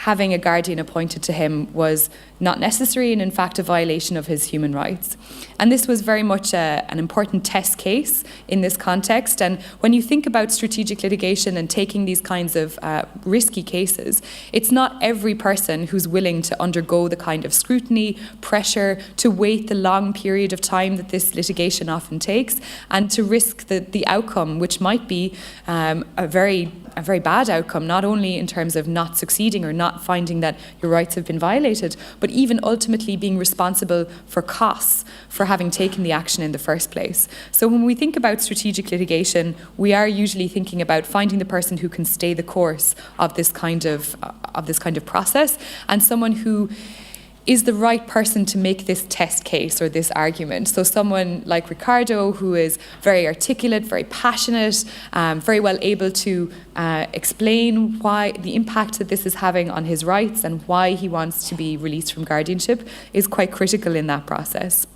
having a guardian appointed to him was not necessary and in fact a violation of his human rights. And this was very much an important test case in this context. And when you think about strategic litigation and taking these kinds of risky cases, it's not every person who's willing to undergo the kind of scrutiny, pressure, to wait the long period of time that this litigation often takes, and to risk the outcome, which might be a very bad outcome, not only in terms of not succeeding or not finding that your rights have been violated, but even ultimately being responsible for costs for having taken the action in the first place. So when we think about strategic litigation, we are usually thinking about finding the person who can stay the course of this kind of process, and someone who is the right person to make this test case or this argument. So someone like Ricardo, who is very articulate, very passionate, very well able to explain why the impact that this is having on his rights and why he wants to be released from guardianship, is quite critical in that process.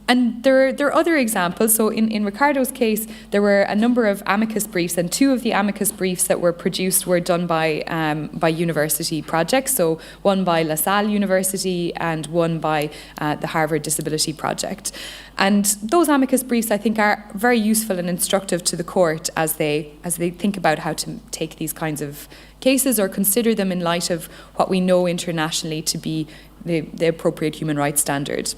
And there are other examples. So in Ricardo's case, there were a number of amicus briefs, and two of the amicus briefs that were produced were done by university projects. So one by La Salle University and one by the Harvard Disability Project. And those amicus briefs, I think, are very useful and instructive to the court as they think about how to take these kinds of cases or consider them in light of what we know internationally to be the appropriate human rights standard.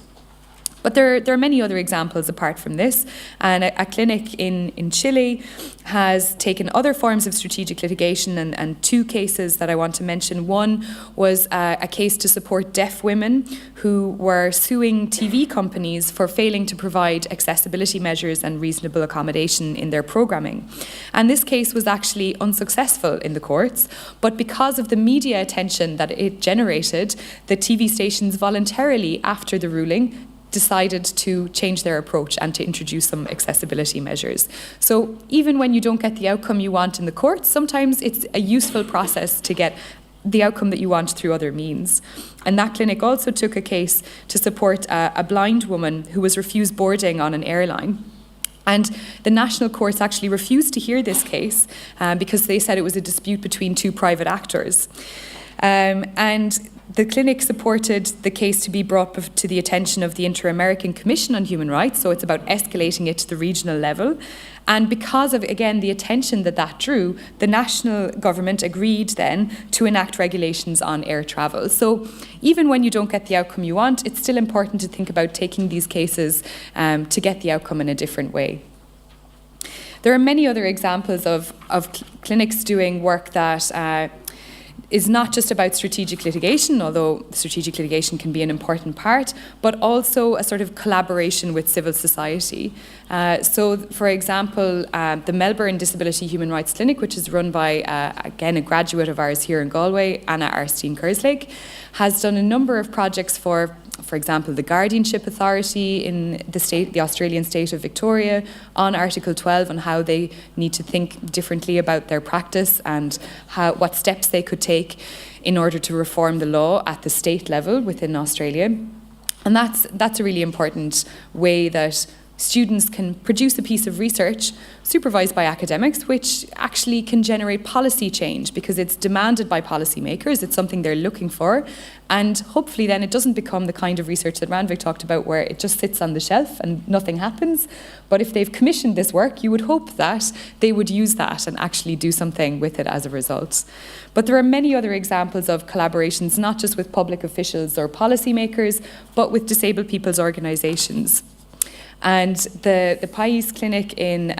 But there are many other examples apart from this, and a clinic in Chile has taken other forms of strategic litigation, and two cases that I want to mention. One was a case to support deaf women who were suing TV companies for failing to provide accessibility measures and reasonable accommodation in their programming. And this case was actually unsuccessful in the courts, but because of the media attention that it generated, the TV stations voluntarily, after the ruling, decided to change their approach and to introduce some accessibility measures. So even when you don't get the outcome you want in the courts, sometimes it's a useful process to get the outcome that you want through other means. And that clinic also took a case to support a blind woman who was refused boarding on an airline. And the national courts actually refused to hear this case because they said it was a dispute between two private actors. And the clinic supported the case to be brought to the attention of the Inter-American Commission on Human Rights, so it's about escalating it to the regional level. And because of, again, the attention that drew, the national government agreed then to enact regulations on air travel. So even when you don't get the outcome you want, it's still important to think about taking these cases to get the outcome in a different way. There are many other examples of clinics doing work that is not just about strategic litigation, although strategic litigation can be an important part, but also a sort of collaboration with civil society. So, for example, the Melbourne Disability Human Rights Clinic, which is run by, again, a graduate of ours here in Galway, Anna Arstein-Kerslake, has done a number of projects for example, the Guardianship Authority in the Australian state of Victoria, on Article 12, on how they need to think differently about their practice and what steps they could take in order to reform the law at the state level within Australia. And that's a really important way that students can produce a piece of research supervised by academics, which actually can generate policy change because it's demanded by policymakers. It's something they're looking for. And hopefully then it doesn't become the kind of research that Randvik talked about where it just sits on the shelf and nothing happens. But if they've commissioned this work, you would hope that they would use that and actually do something with it as a result. But there are many other examples of collaborations, not just with public officials or policymakers, but with disabled people's organisations. And the Pais Clinic in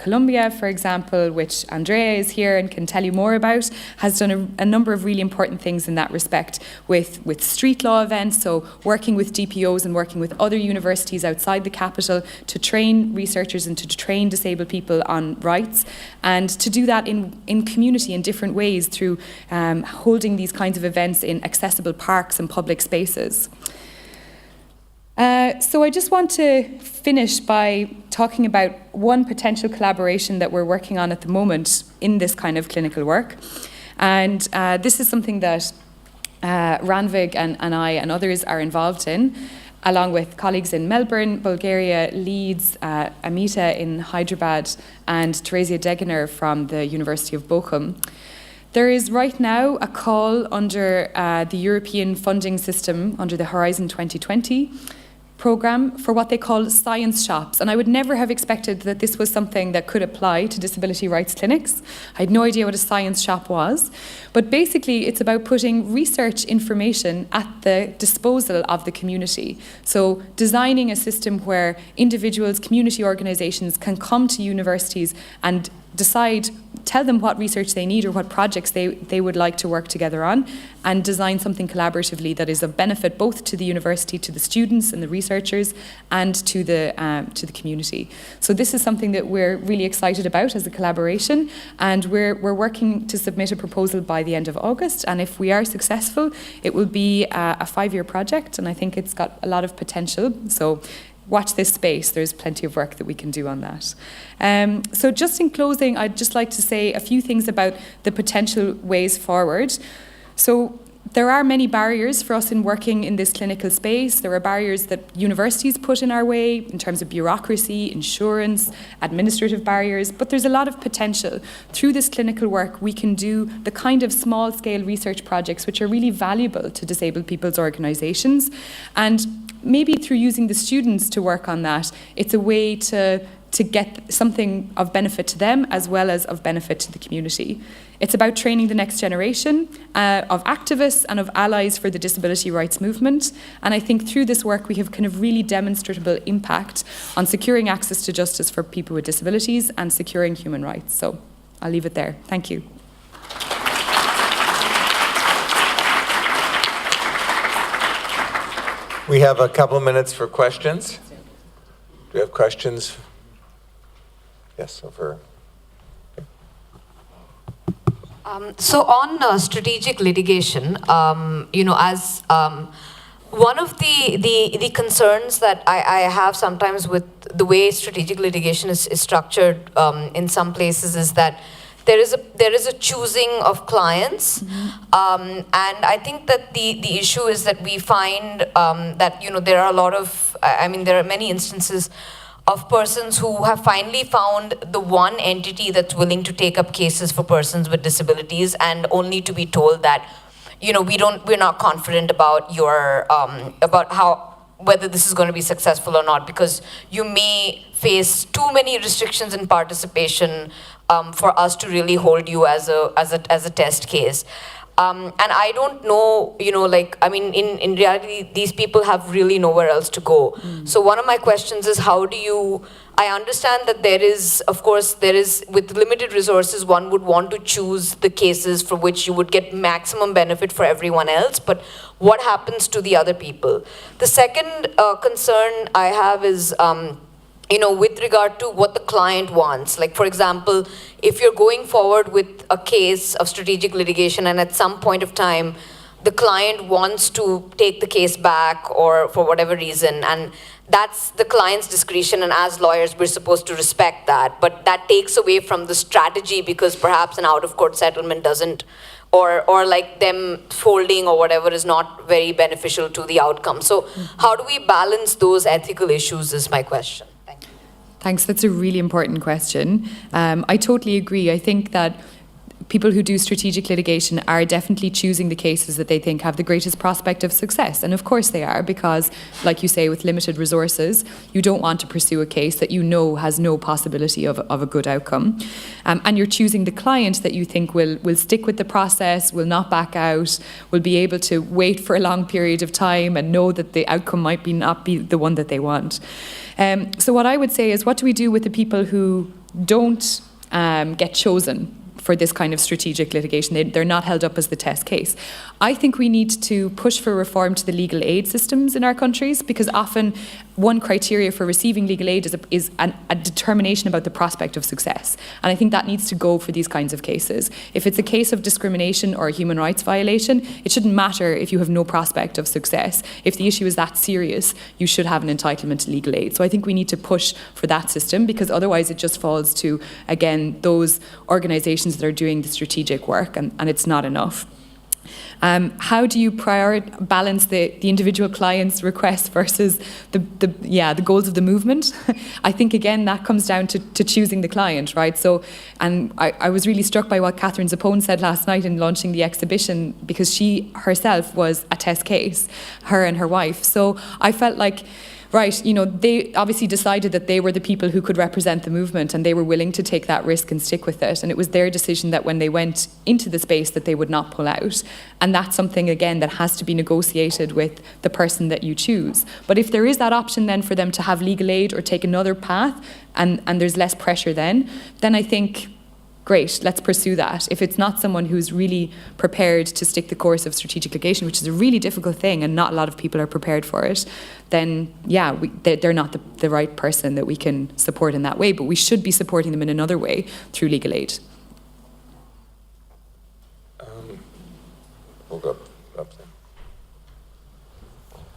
Colombia, for example, which Andrea is here and can tell you more about, has done a number of really important things in that respect with street law events, so working with DPOs and working with other universities outside the capital to train researchers and to train disabled people on rights, and to do that in community in different ways through holding these kinds of events in accessible parks and public spaces. So I just want to finish by talking about one potential collaboration that we're working on at the moment in this kind of clinical work. And this is something that Randvik and I and others are involved in, along with colleagues in Melbourne, Bulgaria, Leeds, Amita in Hyderabad, and Teresia Degener from the University of Bochum. There is right now a call under the European funding system, under the Horizon 2020 programme, for what they call science shops. And I would never have expected that this was something that could apply to disability rights clinics. I had no idea what a science shop was. But basically, it's about putting research information at the disposal of the community. So designing a system where individuals, community organisations can come to universities and tell them what research they need or what projects they would like to work together on, and design something collaboratively that is of benefit both to the university, to the students and the researchers, and to the community. So this is something that we're really excited about as a collaboration, and we're working to submit a proposal by the end of August, and if we are successful, it will be a 5-year project, and I think it's got a lot of potential. So watch this space. There's plenty of work that we can do on that. So just in closing, I'd just like to say a few things about the potential ways forward. So there are many barriers for us in working in this clinical space. There are barriers that universities put in our way in terms of bureaucracy, insurance, administrative barriers, but there's a lot of potential. Through this clinical work, we can do the kind of small-scale research projects which are really valuable to disabled people's organisations. And maybe through using the students to work on that, it's a way to get something of benefit to them as well as of benefit to the community. It's about training the next generation of activists and of allies for the disability rights movement. And I think through this work, we have kind of really demonstrable impact on securing access to justice for people with disabilities and securing human rights. So I'll leave it there. Thank you. We have a couple minutes for questions. Do we have questions? Yes, over. So on strategic litigation, as one of the concerns that I have sometimes with the way strategic litigation is structured in some places is that there is a choosing of clients, and I think that the issue is that we find that there are a lot of there are many instances of persons who have finally found the one entity that's willing to take up cases for persons with disabilities, and only to be told that we're not confident about your about whether this is going to be successful or not, because you may face too many restrictions in participation for us to really hold you as a test case. And I don't know, in reality, these people have really nowhere else to go. So one of my questions is, I understand that there is, with limited resources, one would want to choose the cases for which you would get maximum benefit for everyone else, but what happens to the other people? The second concern I have is, with regard to what the client wants. Like, for example, if you're going forward with a case of strategic litigation and at some point of time, the client wants to take the case back or for whatever reason, and that's the client's discretion, and as lawyers, we're supposed to respect that. But that takes away from the strategy because perhaps an out-of-court settlement doesn't, or like them folding or whatever is not very beneficial to the outcome. So how do we balance those ethical issues is my question. Thanks. That's a really important question. I totally agree. I think that people who do strategic litigation are definitely choosing the cases that they think have the greatest prospect of success. And of course they are, because, like you say, with limited resources, you don't want to pursue a case that you know has no possibility of a good outcome. And you're choosing the client that you think will stick with the process, will not back out, will be able to wait for a long period of time and know that the outcome might not be the one that they want. So what I would say is, what do we do with the people who don't get chosen for this kind of strategic litigation? They're not held up as the test case. I think we need to push for reform to the legal aid systems in our countries, because often one criteria for receiving legal aid is a determination about the prospect of success. And I think that needs to go for these kinds of cases. If it's a case of discrimination or a human rights violation, it shouldn't matter if you have no prospect of success. If the issue is that serious, you should have an entitlement to legal aid. So I think we need to push for that system, because otherwise it just falls to, again, those organisations that are doing the strategic work, and it's not enough. How do you balance the individual client's requests versus the goals of the movement? I think, again, that comes down to choosing the client, right? So, and I was really struck by what Catherine Zappone said last night in launching the exhibition, because she herself was a test case, her and her wife. So I felt like, right, they obviously decided that they were the people who could represent the movement, and they were willing to take that risk and stick with it. And it was their decision that when they went into the space that they would not pull out. And that's something, again, that has to be negotiated with the person that you choose. But if there is that option then for them to have legal aid or take another path, and there's less pressure then I think, great, let's pursue that. If it's not someone who's really prepared to stick the course of strategic litigation, which is a really difficult thing and not a lot of people are prepared for it, then they're not the right person that we can support in that way, but we should be supporting them in another way through legal aid. We'll go up there.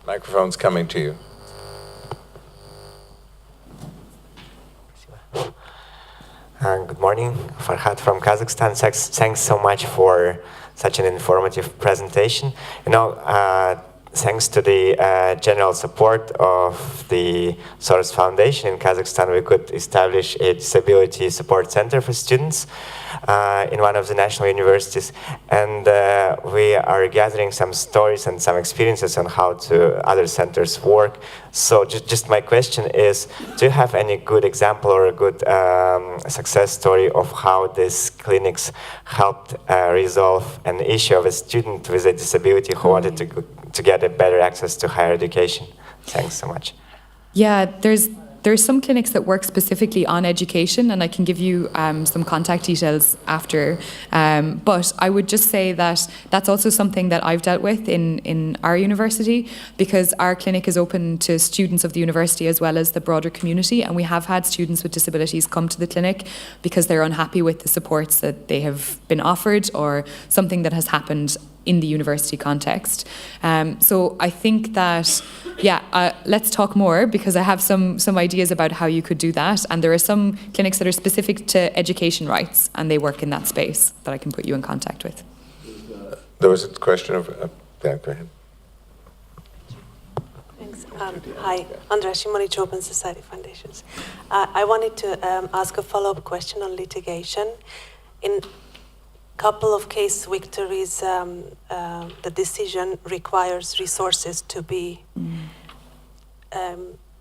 Microphone's coming to you. Good morning, Farhad from Kazakhstan. Thanks so much for such an informative presentation. Thanks to the general support of the Soros Foundation in Kazakhstan, we could establish a disability support center for students in one of the national universities. And we are gathering some stories and some experiences on how other centers work. So just my question is, do you have any good example or a good success story of how these clinics helped resolve an issue of a student with a disability who wanted to get a better access to higher education? Thanks so much. Yeah, there's some clinics that work specifically on education, and I can give you some contact details after. But I would just say that that's also something that I've dealt with in our university, because our clinic is open to students of the university as well as the broader community, and we have had students with disabilities come to the clinic because they're unhappy with the supports that they have been offered or something that has happened in the university context. So I think that, let's talk more, because I have some ideas about how you could do that. And there are some clinics that are specific to education rights, and they work in that space that I can put you in contact with. There was a question of, go ahead. Thanks. Hi, Andrea Shimonic, Open Society Foundations. I wanted to ask a follow-up question on litigation. In couple of case victories, the decision requires resources to be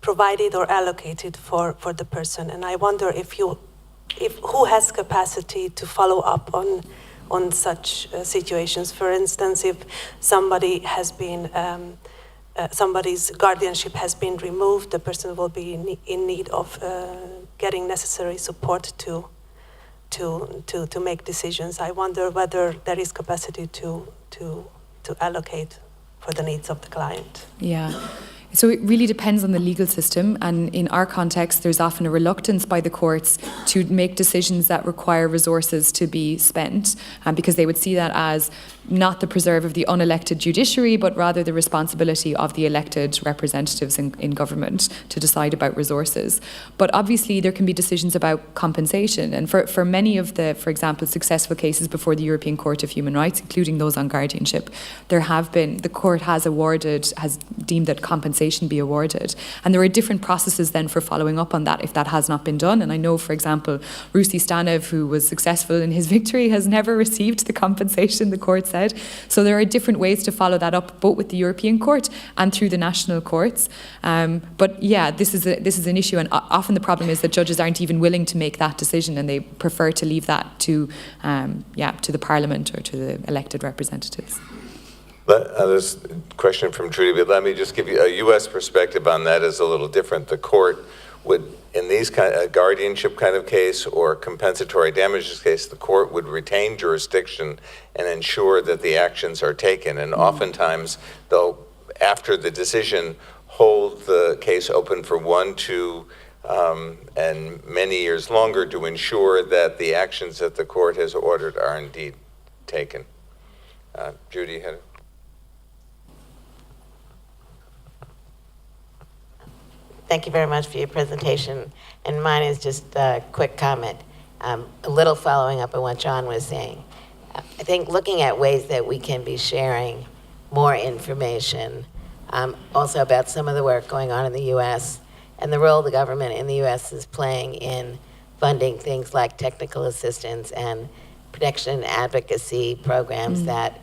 provided or allocated for the person, and I wonder if who has capacity to follow up on such situations. For instance, if somebody has been somebody's guardianship has been removed, the person will be in need of getting necessary support to make decisions. I wonder whether there is capacity to allocate for the needs of the client. Yeah. So it really depends on the legal system, and in our context there's often a reluctance by the courts to make decisions that require resources to be spent, because they would see that as not the preserve of the unelected judiciary, but rather the responsibility of the elected representatives in government to decide about resources. But obviously there can be decisions about compensation, and for many of the, for example, successful cases before the European Court of Human Rights, including those on guardianship, the court has deemed that compensation be awarded. And there are different processes then for following up on that if that has not been done. And I know, for example, Rusty Stanev, who was successful in his victory, has never received the compensation, the court said. So there are different ways to follow that up, both with the European Court and through the national courts. But yeah, this is an issue, and often the problem is that judges aren't even willing to make that decision, and they prefer to leave that to the Parliament or to the elected representatives. There's a question from Trudy, but let me just give you a U.S. perspective on that is a little different. The court would, in these guardianship kind of case or compensatory damages case, the court would retain jurisdiction and ensure that the actions are taken. And oftentimes, they'll, after the decision, hold the case open for 1, 2, and many years longer to ensure that the actions that the court has ordered are indeed taken. Judy, you had a... Thank you very much for your presentation. And mine is just a quick comment, a little following up on what John was saying. I think looking at ways that we can be sharing more information, also about some of the work going on in the U.S. and the role the government in the U.S. is playing in funding things like technical assistance and protection and advocacy programs that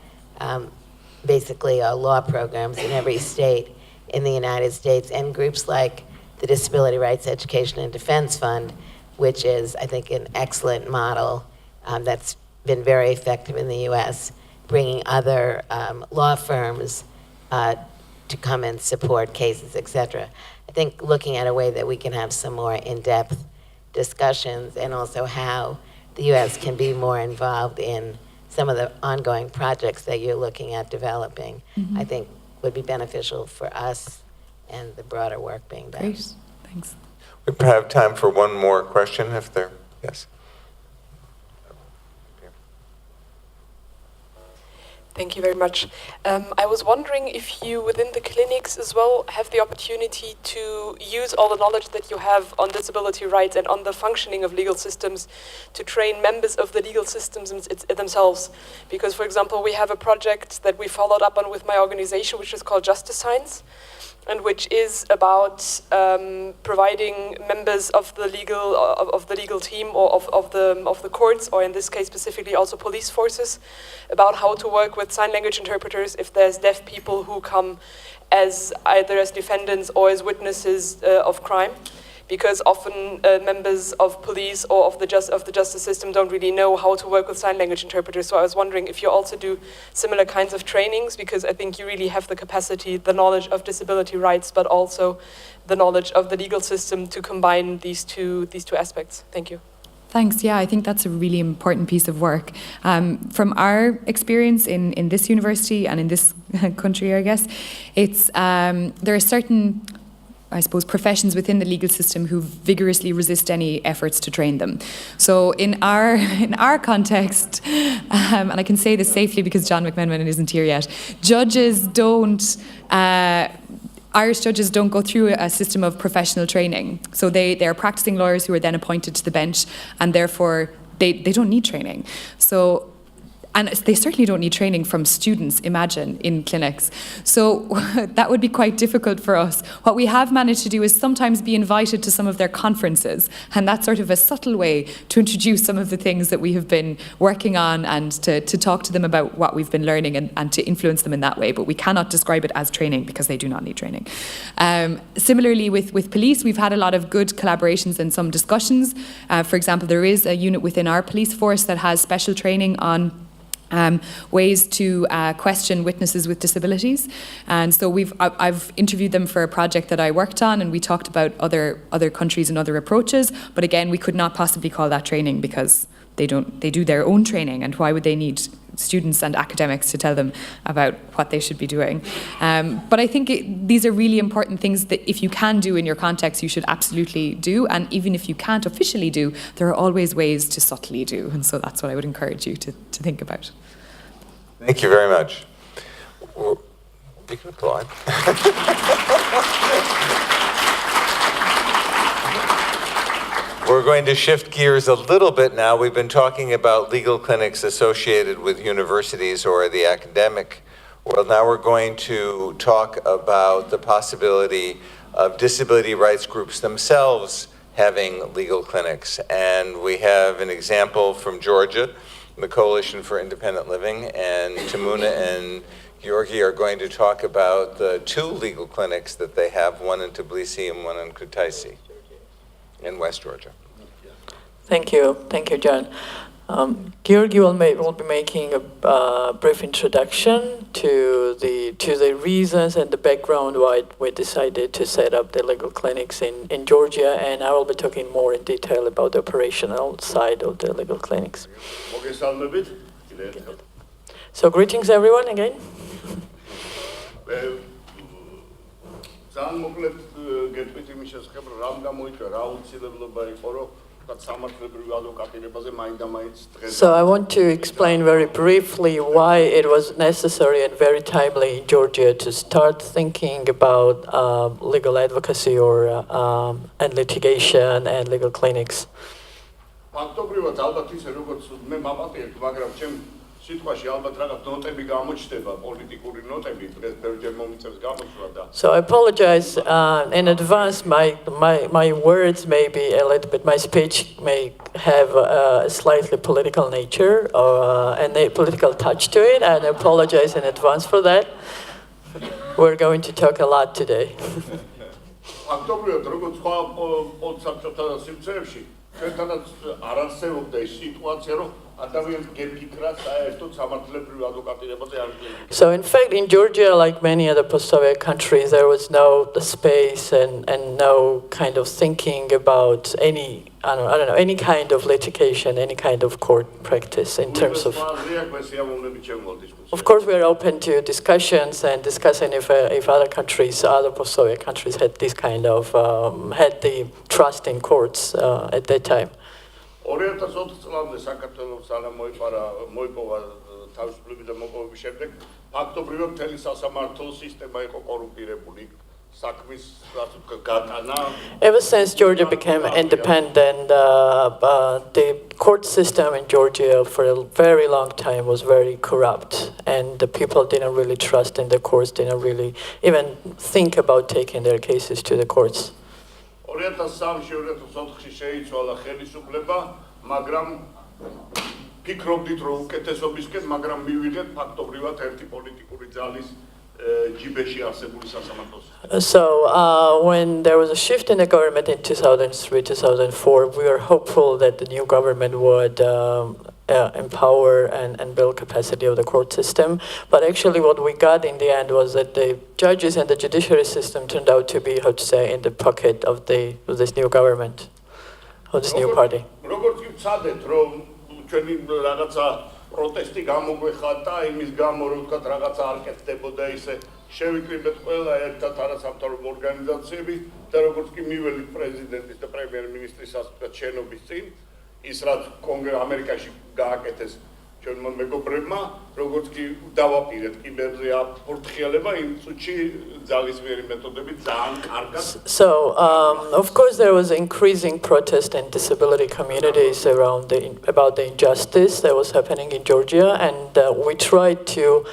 basically are law programs in every state in the United States, and groups like the Disability Rights Education and Defense Fund, which is, I think, an excellent model that's been very effective in the U.S., bringing other law firms to come and support cases, et cetera. I think looking at a way that we can have some more in-depth discussions, and also how the U.S. can be more involved in some of the ongoing projects that you're looking at developing, I think would be beneficial for us and the broader work being done. Great, thanks. We have time for one more question if there, yes. Thank you very much. I was wondering if you, within the clinics as well, have the opportunity to use all the knowledge that you have on disability rights and on the functioning of legal systems to train members of the legal systems themselves. Because, for example, we have a project that we followed up on with my organization, which is called Justice Science, and which is about providing members of the legal team or of the courts, or in this case specifically also police forces, about how to work with sign language interpreters if there's deaf people who come as either as defendants or as witnesses of crime. Because often members of police or of the justice system don't really know how to work with sign language interpreters. So I was wondering if you also do similar kinds of trainings, because I think you really have the capacity, the knowledge of disability rights, but also the knowledge of the legal system to combine these two aspects. Thank you. Thanks. Yeah, I think that's a really important piece of work. From our experience in this university and in this country, I guess, it's there are certain, I suppose, professions within the legal system who vigorously resist any efforts to train them. So in our context, and I can say this safely because John McMenamin isn't here yet, Irish judges don't go through a system of professional training. So they are practicing lawyers who are then appointed to the bench, and therefore they don't need training. So, and they certainly don't need training from students, imagine, in clinics. So that would be quite difficult for us. What we have managed to do is sometimes be invited to some of their conferences, and that's sort of a subtle way to introduce some of the things that we have been working on, and to talk to them about what we've been learning, and to influence them in that way. But we cannot describe it as training because they do not need training. Similarly, with police, we've had a lot of good collaborations and some discussions. For example, there is a unit within our police force that has special training on ways to question witnesses with disabilities. And so I've interviewed them for a project that I worked on, and we talked about other countries and other approaches. But again, we could not possibly call that training because they do their own training, and why would they need students and academics to tell them about what they should be doing? But I think these are really important things that if you can do in your context, you should absolutely do. And even if you can't officially do, there are always ways to subtly do. And so that's what I would encourage you to think about. Thank you very much. You can applaud. We're going to shift gears a little bit now. We've been talking about legal clinics associated with universities or the academic world. Now we're going to talk about the possibility of disability rights groups themselves having legal clinics. And we have an example from Georgia, the Coalition for Independent Living, and Tamuna and Georgi are going to talk about the 2 legal clinics that they have, one in Tbilisi and one in Kutaisi in West Georgia. Thank you, John. Georgi will be making a brief introduction to the reasons and the background why we decided to set up the legal clinics in Georgia, and I will be talking more in detail about the operational side of the legal clinics. So greetings everyone again. So I want to explain very briefly why it was necessary and very timely in Georgia to start thinking about legal advocacy and litigation and legal clinics. So I apologize in advance. My words may be a little bit, my speech may have a slightly political nature and a political touch to it, and I apologize in advance for that. We're going to talk a lot today. So in fact, in Georgia, like many other post-Soviet countries, there was no space and no kind of thinking about any, I don't know, any kind of litigation, any kind of court practice in terms of... Of course, we are open to discussions and discussing if other countries, other post-Soviet countries had this kind of, had the trust in courts at that time. 2004 წლამდე საქართველოს სანამ მოიპოვა თავისუფლები და მოპოვების შემდეგ ფაქტობრივად მთელი სასამართლო სისტემა იყო კორუმპირებული. Ever since Georgia became independent, the court system in Georgia for a very long time was very corrupt, and the people didn't really trust in the courts, didn't really even think about taking their cases to the courts. 2003-2004-ში შეიცვალა ხელისუფლება, მაგრამ ფიქრობდით რომ უკეთესობისკენ, მაგრამ მივიღეთ ფაქტობრივად ერთი პოლიტიკური ძალის ჯიბეში არსებული სასამართლოს. So when there was a shift in the government in 2003-2004, we were hopeful that the new government would empower and build capacity of the court system. But actually what we got in the end was that the judges and the judiciary system turned out to be, how to say, in the pocket of this new government, of this new party. პროტესტი გამოგვეხატა იმის გამო რომ თქვა რაღაცა არ კეთდებოდა ისე შევიკრიბეთ ყველა ერთად არასამთავრობო ორგანიზაციები და როგორც კი მიველით პრეზიდენტის და პრემიერ-მინისტრის შენობის წინ ის რაც ამერიკაში გააკეთეს ჩვენმა მეგობრებმა როგორც კი დავაპირეთ კიბერზე აფორთხიალება იმ წუთში ძალისმიერი მეთოდებით ძალიან კარგად. So of course there was increasing protest in disability communities about the injustice that was happening in Georgia, and we tried to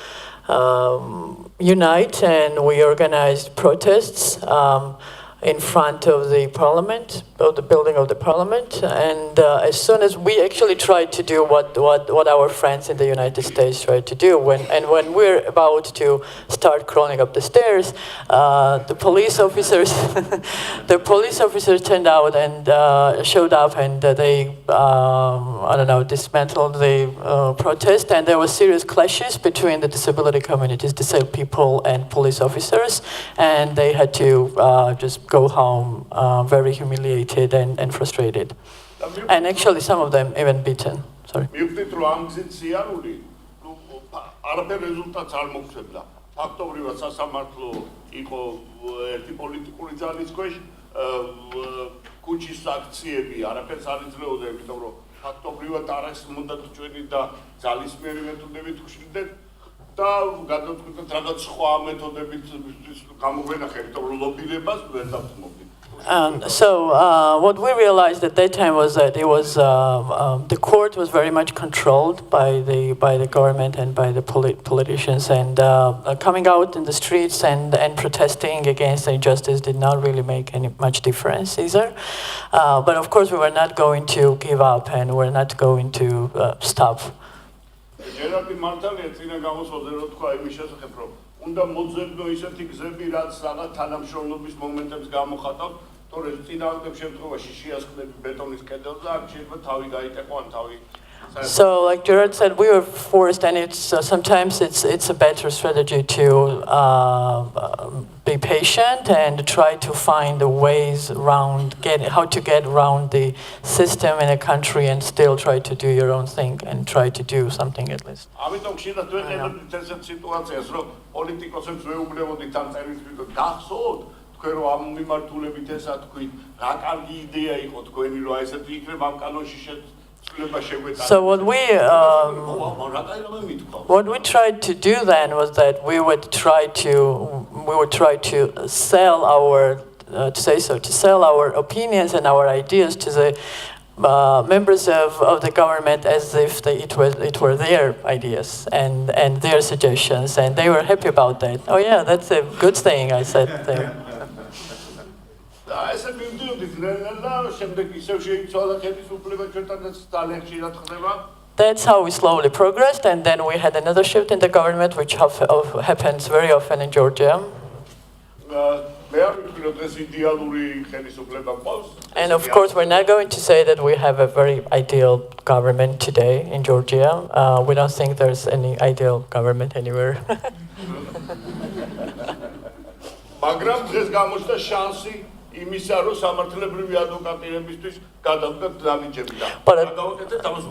unite and we organized protests. in front of the parliament, of the building of the parliament. And as soon as we actually tried to do what our friends in the United States tried to do, when we're about to start crawling up the stairs, the police officers, the police officers turned out and showed up, and they, I don't know, dismantled the protest, and there were serious clashes between the disability communities, disabled people and police officers, and they had to just go home very humiliated and frustrated. And actually some of them even beaten. Sorry. არაფერ რეზულტატს არ მოგვცემდა. ფაქტობრივად სასამართლო იყო ერთი პოლიტიკური ძალის ქვეშ, კუჩის აქციები არაფერს არ იძლეოდა, იმიტომ რომ ფაქტობრივად არის უნდა ჩვენი და ძალისმიერი მეთოდებით ვშლიდეთ და გადავწყვიტეთ რაღაც სხვა მეთოდებით გამოგვენახეთ, იმიტომ რომ ლობირებას ვერ დავთმობდით. So what we realized at that time was that it was the court was very much controlled by the government and by the politicians, and coming out in the streets and protesting against injustice did not really make much difference either. But of course we were not going to give up, and we're not going to stop. უნდა მოძებნო ისეთი გზები, რაც რაღაც თანამშრომლობის მომენტებს გამოხატავს, თორემ წინააღმდეგ შემთხვევაში შეასხმები ბეტონის კედელზე, აქ შეიძლება თავი გაიტეხო ან თავი. So, like Gerard said, we were forced, and it's sometimes it's a better strategy to be patient and try to find the ways around how to get around the system in a country and still try to do your own thing and try to do something at least. ამიტომ ხშირად ვეღებდით ესეთ სიტუაციას, რომ პოლიტიკოსებს ვეუბნებოდით ამ წერილს, გახსოვთ, თქვენ რომ ამ მიმართულებით ესა თქვით, რა კარგი იდეა იყო თქვენი, რომ აი ესეთი იქნება ამ კანონში So what we tried to do then was that we would try to sell our sell our opinions and our ideas to the members of the government as if it were their ideas and their suggestions, and they were happy about that. Oh yeah, that's a good thing, I said there. That's how we slowly progressed, and then we had another shift in the government, which happens very often in Georgia. And of course, we're not going to say that we have a very ideal government today in Georgia. We don't think there's any ideal government anywhere.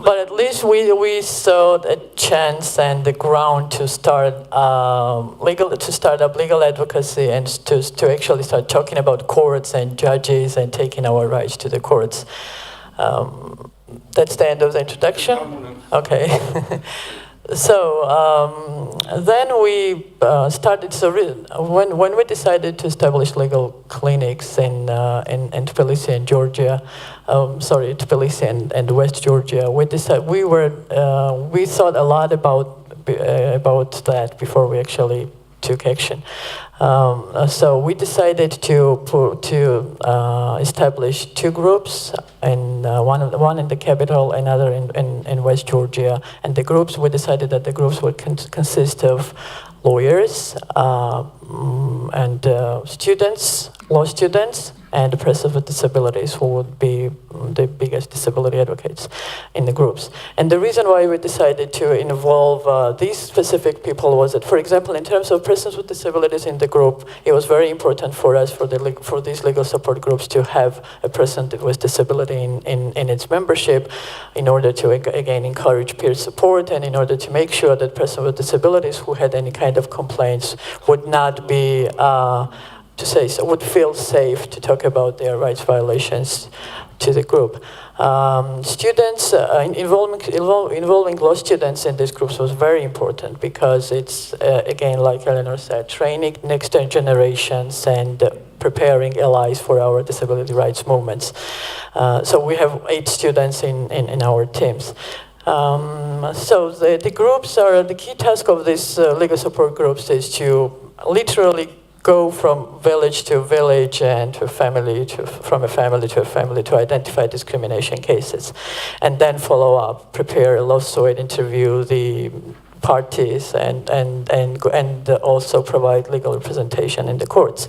But at least we saw a chance and the ground to start up legal advocacy and to actually start talking about courts and judges and taking our rights to the courts. That's the end of the introduction. Okay. So then we started. So when we decided to establish legal clinics in Tbilisi and Georgia, Tbilisi and West Georgia, we thought a lot about that before we actually took action. So we decided to establish two groups, and one in the capital, another in West Georgia. And the groups, we decided that the groups would consist of lawyers and students, law students, and persons with disabilities, who would be the biggest disability advocates in the groups. And the reason why we decided to involve these specific people was that, for example, in terms of persons with disabilities in the group, it was very important for us, for these legal support groups, to have a person with disability in its membership, in order to, again, encourage peer support, and in order to make sure that persons with disabilities who had any kind of complaints would not be would feel safe to talk about their rights violations to the group. Students, involving law students in these groups was very important, because it's, again, like Eleanor said, training next generations and preparing allies for our disability rights movements. So we have 8 students in our teams. So the groups are, the key task of these legal support groups is to literally go from village to village and to family to from a family to a family to identify discrimination cases, and then follow up, prepare a lawsuit, interview the parties, and also provide legal representation in the courts.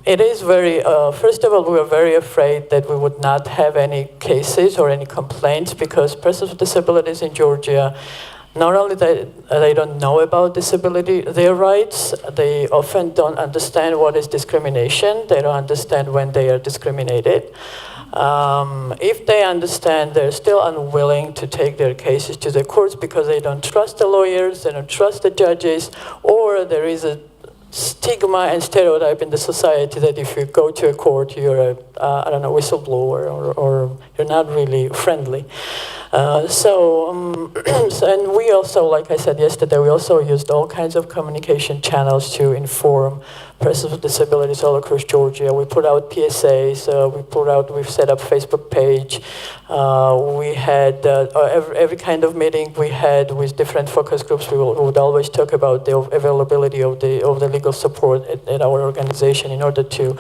It is very, first of all, we were very afraid that we would not have any cases or any complaints because persons with disabilities in Georgia, not only that they don't know about disability, their rights, they often don't understand what is discrimination. They don't understand when they are discriminated. If they understand, they're still unwilling to take their cases to the courts because they don't trust the lawyers, they don't trust the judges, or there is a stigma and stereotype in the society that if you go to a court, you're a, I don't know, whistleblower or you're not really friendly. And we also, like I said yesterday, we also used all kinds of communication channels to inform persons with disabilities all across Georgia. We put out PSAs, we've set up Facebook page. We had every kind of meeting we had with different focus groups. We would always talk about the availability of the legal support at our organization in order to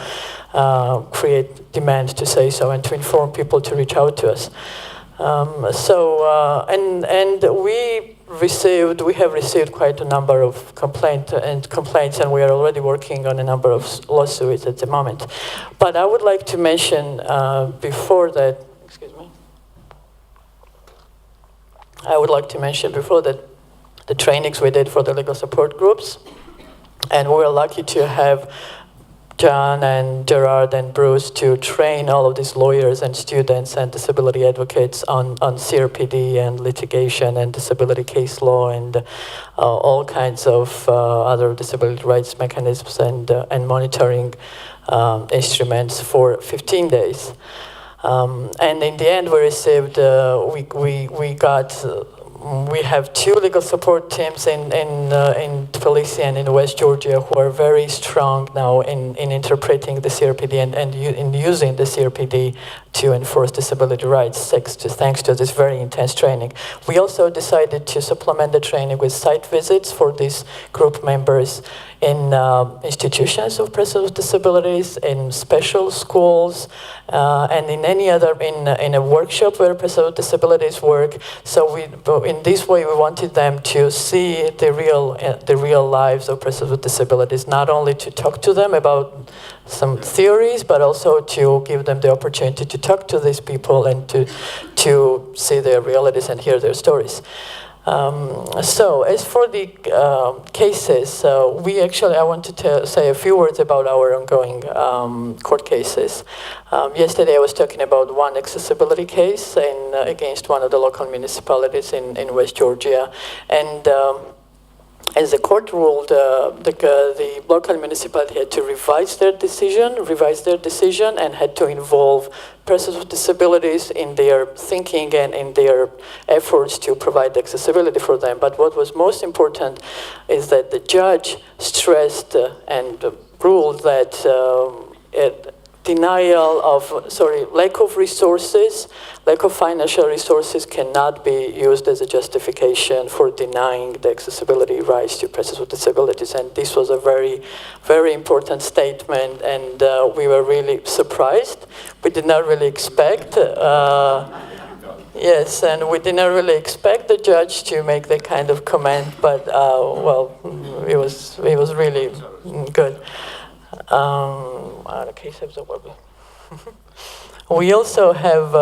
create demand to say so and to inform people to reach out to us. We have received quite a number of complaints, and we are already working on a number of lawsuits at the moment. But I would like to mention before that, the trainings we did for the legal support groups, and we were lucky to have John and Gerard and Bruce to train all of these lawyers and students and disability advocates on CRPD and litigation and disability case law and all kinds of other disability rights mechanisms and monitoring instruments for 15 days. And in the end, we received, we have 2 legal support teams in Tbilisi and in West Georgia who are very strong now in interpreting the CRPD and in using the CRPD to enforce disability rights, thanks to this very intense training. We also decided to supplement the training with site visits for these group members in institutions of persons with disabilities, in special schools, and in any other, in a workshop where persons with disabilities work. So in this way, we wanted them to see the real lives of persons with disabilities, not only to talk to them about some theories, but also to give them the opportunity to talk to these people and to see their realities and hear their stories. So as for the cases, I wanted to say a few words about our ongoing court cases. Yesterday I was talking about one accessibility case against one of the local municipalities in West Georgia, and as the court ruled, the local municipality had to revise their decision and had to involve persons with disabilities in their thinking and in their efforts to provide accessibility for them. But what was most important is that the judge stressed and ruled that lack of resources, lack of financial resources cannot be used as a justification for denying the accessibility rights to persons with disabilities. And this was a very, very important statement, and we were really surprised. We did not really expect, yes, and we did not really expect the judge to make that kind of comment, but it was really good. We also have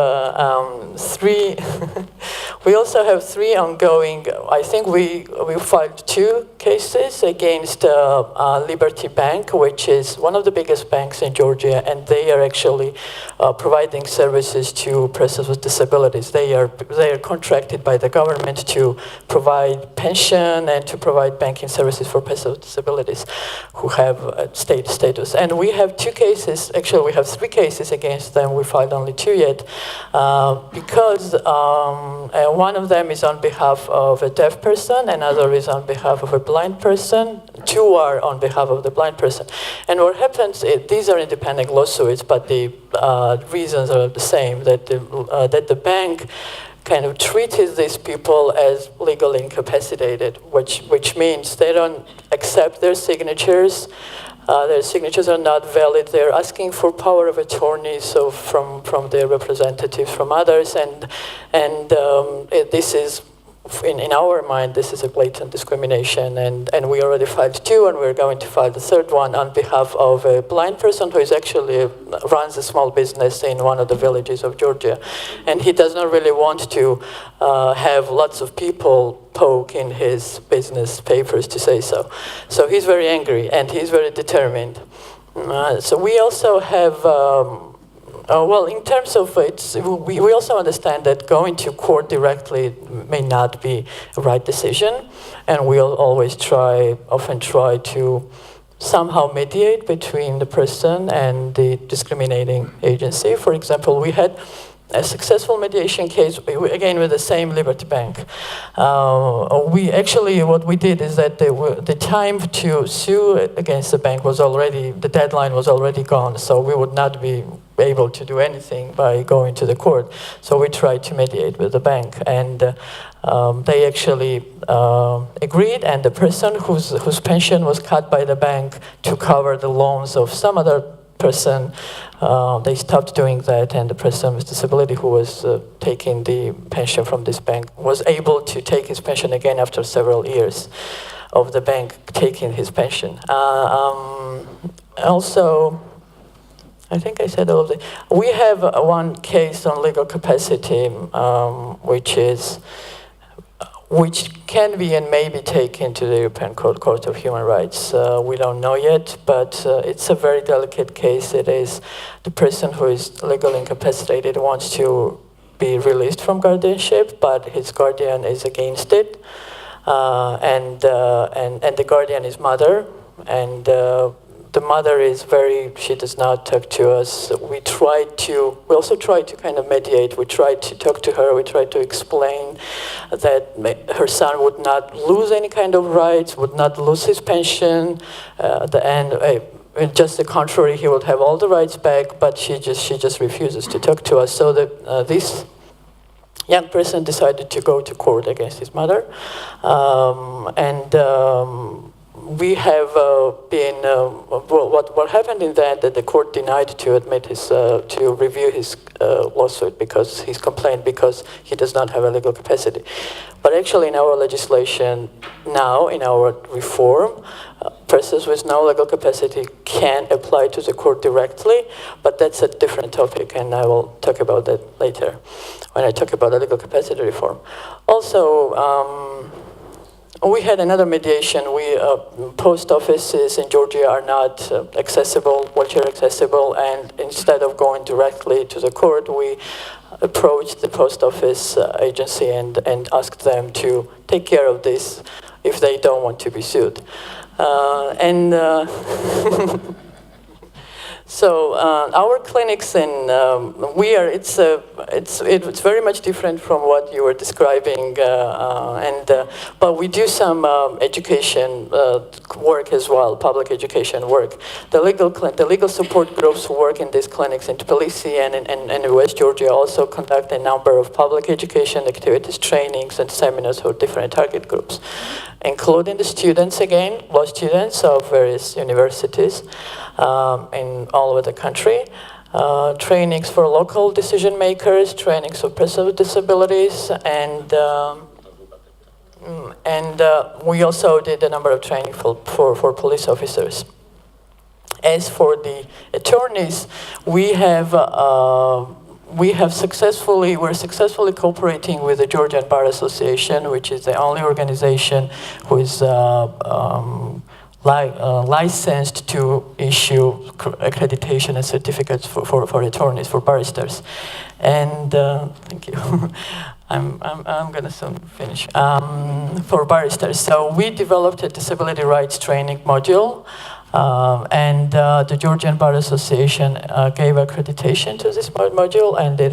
three ongoing. I think we filed 2 cases against Liberty Bank, which is one of the biggest banks in Georgia, and they are actually providing services to persons with disabilities. They are contracted by the government to provide pension and to provide banking services for persons with disabilities who have state status. And we have 2 cases. Actually, we have 3 cases against them. We filed only 2 yet, because one of them is on behalf of a deaf person, another is on behalf of a blind person, 2 are on behalf of the blind person. And what happens is, these are independent lawsuits, but the reasons are the same, that the bank kind of treated these people as legally incapacitated, which means they don't accept their signatures. Their signatures are not valid. They're asking for power of attorney, so from their representatives, from others, and this is, in our mind, this is a blatant discrimination, and we already filed 2, and we're going to file the 3rd one on behalf of a blind person who is actually runs a small business in one of the villages of Georgia, and he does not really want to have lots of people poke in his business papers to say so. So he's very angry, and he's very determined. So we also have. Well, in terms of we also understand that going to court directly may not be a right decision, and we'll always often try to somehow mediate between the person and the discriminating agency. For example, we had a successful mediation case, again with the same Liberty Bank. What we did is that the time to sue against the bank the deadline was already gone, so we would not be able to do anything by going to the court. So we tried to mediate with the bank, and they actually agreed, and the person whose pension was cut by the bank to cover the loans of some other person, they stopped doing that, and the person with disability who was taking the pension from this bank was able to take his pension again after several years of the bank taking his pension. Also, I think I said all of it. We have one case on legal capacity, which can be and may be taken to the European Court of Human Rights. We don't know yet, but it's a very delicate case. It is the person who is legally incapacitated wants to be released from guardianship, but his guardian is against it, and the guardian is mother, and the mother she does not talk to us. We also try to kind of mediate. We try to talk to her. We try to explain that her son would not lose any kind of rights, would not lose his pension. At the end, just the contrary, he would have all the rights back, but she just refuses to talk to us. So that this young person decided to go to court against his mother, we have been what happened in that the court denied to admit to review his lawsuit his complaint because he does not have a legal capacity. But actually, in our legislation now, in our reform, persons with no legal capacity can apply to the court directly, but that's a different topic, and I will talk about that later when I talk about the legal capacity reform. Also. We had another mediation. Post offices in Georgia are not wheelchair accessible, and instead of going directly to the court, we approached the post office agency and asked them to take care of this if they don't want to be sued. So our clinics it's very much different from what you were describing, but we do some education work as well, public education work. The legal support groups who work in these clinics in Tbilisi and in West Georgia also conduct a number of public education activities, trainings, and seminars for different target groups, including the students, law students of various universities in all over the country, trainings for local decision makers, trainings for persons with disabilities, and we also did a number of training for police officers. As for the attorneys, we're successfully cooperating with the Georgian Bar Association, which is the only organization who is licensed to issue accreditation and certificates for attorneys, for barristers. And thank you. I'm going to soon finish. For barristers. So we developed a disability rights training module And the Georgian Bar Association gave accreditation to this module, and it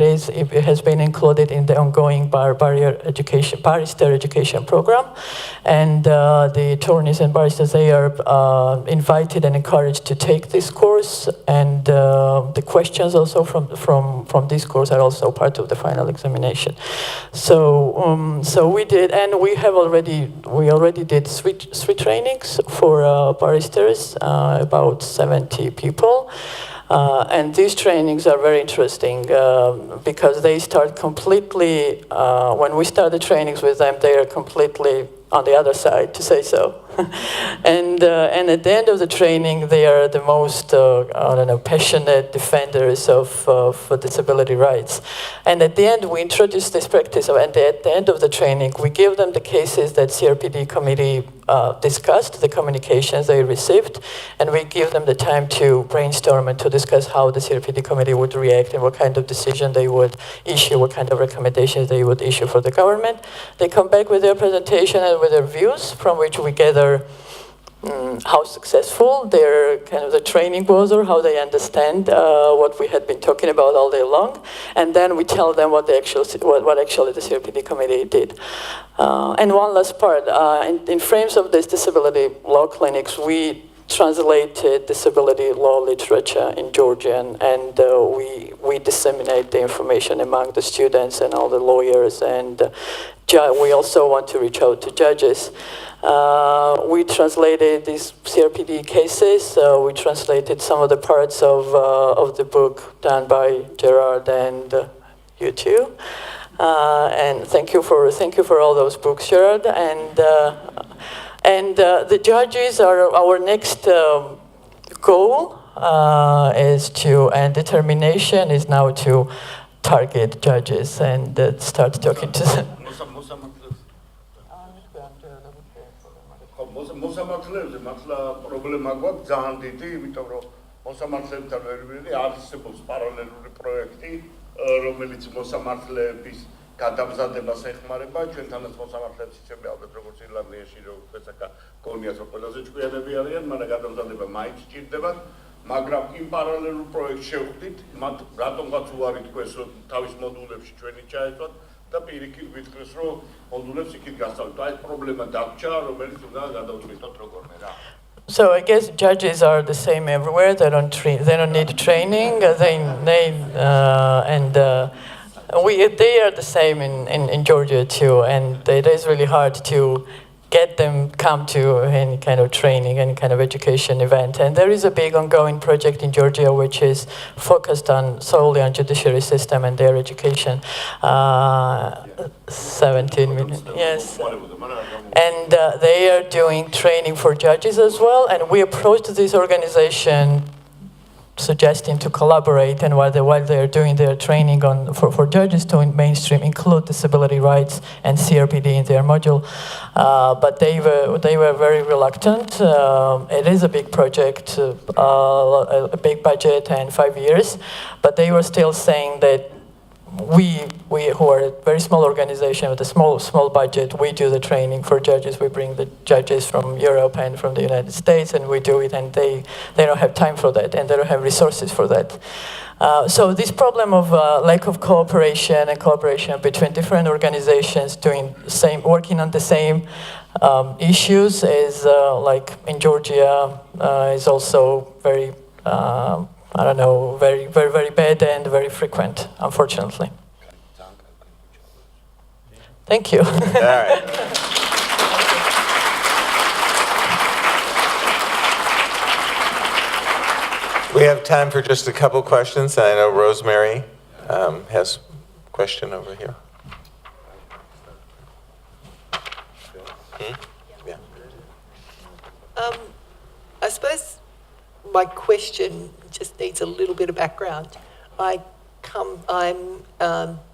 has been included in the ongoing barrister education program. And the attorneys and barristers, they are invited and encouraged to take this course, and the questions also from this course are also part of the final examination. So we did, and we already did three trainings for barristers, about 70 people. And these trainings are very interesting because they start completely, when we start the trainings with them, they are completely on the other side, to say so. And at the end of the training, they are the most, passionate defenders of disability rights. And at the end, we introduce this practice, and at the end of the training, we give them the cases that CRPD committee discussed, the communications they received, and we give them the time to brainstorm and to discuss how the CRPD committee would react and what kind of decision they would issue, what kind of recommendations they would issue for the government. They come back with their presentation and with their views, from which we gather how successful their the training was, or how they understand what we had been talking about all day long, and then we tell them what actually the CRPD committee did. And one last part, in frames of this disability law clinics, we translated disability law literature in Georgian, and we disseminate the information among the students and all the lawyers, and we also want to reach out to judges. We translated these CRPD cases. We translated some of the parts of the book done by Gerard and you too. And thank you for all those books, Gerard. And the judges are our next goal is to, and determination is now to target judges and start talking to them. მოსამართლეებზე მართლა პრობლემა გვაქვს ძალიან დიდი, იმიტომ რომ მოსამართლეებთან ვერ არსებობს პარალელური პროექტი, რომელიც მოსამართლეების გადამზადებას ეხმარება. ჩვენთანაც მოსამართლეებს იცები ალბათ როგორც ირლანდიაში, როგორც გონიათ რომ ყველაზე ჭკვიანები არიან, მაგრამ გადამზადება მაინც სჭირდებათ. მაგრამ იმ პარალელურ პროექტს შევხვდით, მათ რატომღაც უარი თქვეს, რომ თავის მოდულებში ჩვენი ჩაერთვათ და პირიქით გითხრეს, რომ მოდულებს იქით გასწავლეთ. აი ეს პრობლემა დაგჭა, რომელიც უნდა გადავწყვიტოთ ரொგორმე რა. So I guess judges are the same everywhere. They don't need training. They are the same in Georgia too, and it is really hard to get them come to any kind of training, any kind of education event. And there is a big ongoing project in Georgia which is focused solely on judiciary system and their education. 17 million, yes. And they are doing training for judges as well. And we approached this organization suggesting to collaborate, and while they are doing their training for judges to mainstream include disability rights and CRPD in their module, but they were very reluctant. It is a big project, a big budget and 5 years, but they were still saying that we who are a very small organization with a small budget, we do the training for judges. We bring the judges from Europe and from the United States, and we do it, and they don't have time for that, and they don't have resources for that. So this problem of lack of cooperation and collaboration between different organizations working on the same issues is like in Georgia is also very very, very, very bad and very frequent, unfortunately. Thank you. All right. We have time for just a couple questions. I know Rosemary has a question over here. Yeah. I suppose my question just needs a little bit of background. I'm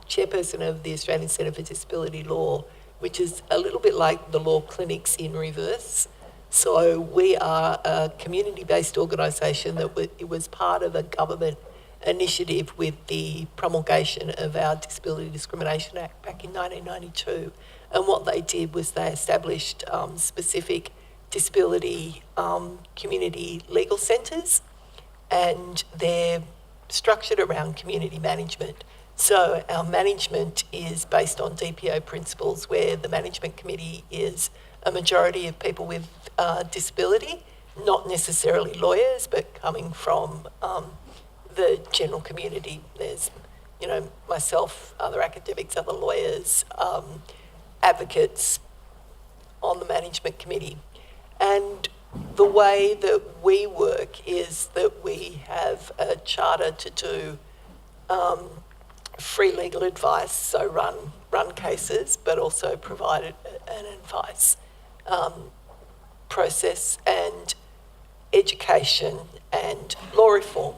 chairperson of the Australian Centre for Disability Law, which is a little bit like the law clinics in reverse. So we are a community-based organisation it was part of a government initiative with the promulgation of our Disability Discrimination Act back in 1992. And what they did was they established specific disability community legal centres, and they're structured around community management. So our management is based on DPO principles, where the management committee is a majority of people with disability, not necessarily lawyers, but coming from the general community. There's, you know, myself, other academics, other lawyers, advocates on the management committee. And the way that we work is that we have a charter to do free legal advice, so run cases, but also provide an advice process, and education and law reform.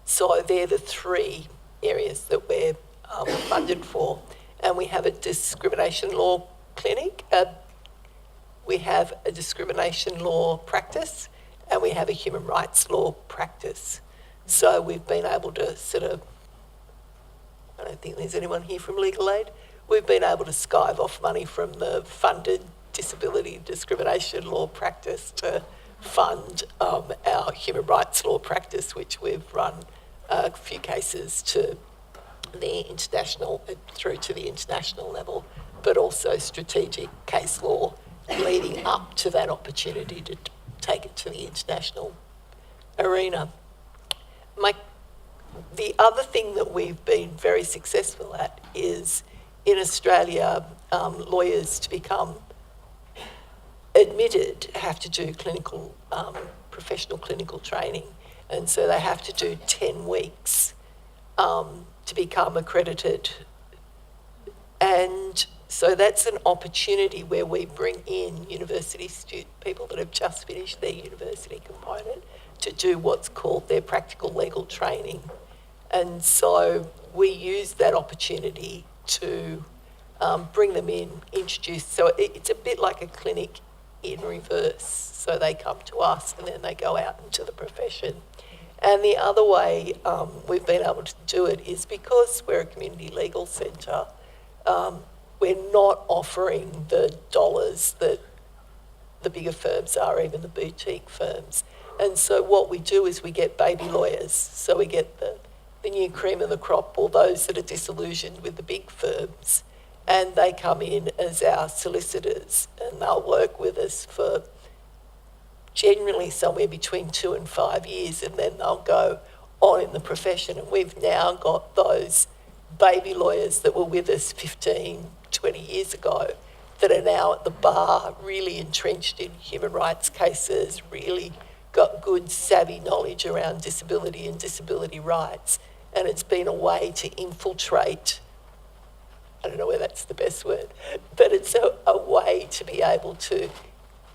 So they're the three areas that we're funded for. And we have a discrimination law clinic, we have a discrimination law practice, and we have a human rights law practice. So we've been able to sort of, I don't think there's anyone here from Legal Aid, we've been able to skive off money from the funded disability discrimination law practice to fund our human rights law practice, which we've run a few cases to the international, through to the international level, but also strategic case law leading up to that opportunity to take it to the international arena. The other thing that we've been very successful at is, in Australia, lawyers to become admitted have to do clinical, professional clinical training, and so they have to do 10 weeks to become accredited. And so that's an opportunity where we bring in university people that have just finished their university component to do what's called their practical legal training. And so we use that opportunity to bring them in, introduce. So it's a bit like a clinic in reverse. So they come to us and then they go out into the profession. And the other way we've been able to do it is because we're a community legal centre, we're not offering the dollars that the bigger firms are, even the boutique firms. And so what we do is we get baby lawyers. So we get the new cream of the crop, or those that are disillusioned with the big firms, and they come in as our solicitors, and they'll work with us for generally somewhere between 2 and 5 years, and then they'll go on in the profession. And we've now got those baby lawyers that were with us 15, 20 years ago that are now at the bar, really entrenched in human rights cases, really got good savvy knowledge around disability and disability rights. And it's been a way to infiltrate, I don't know whether that's the best word, but it's a way to be able to,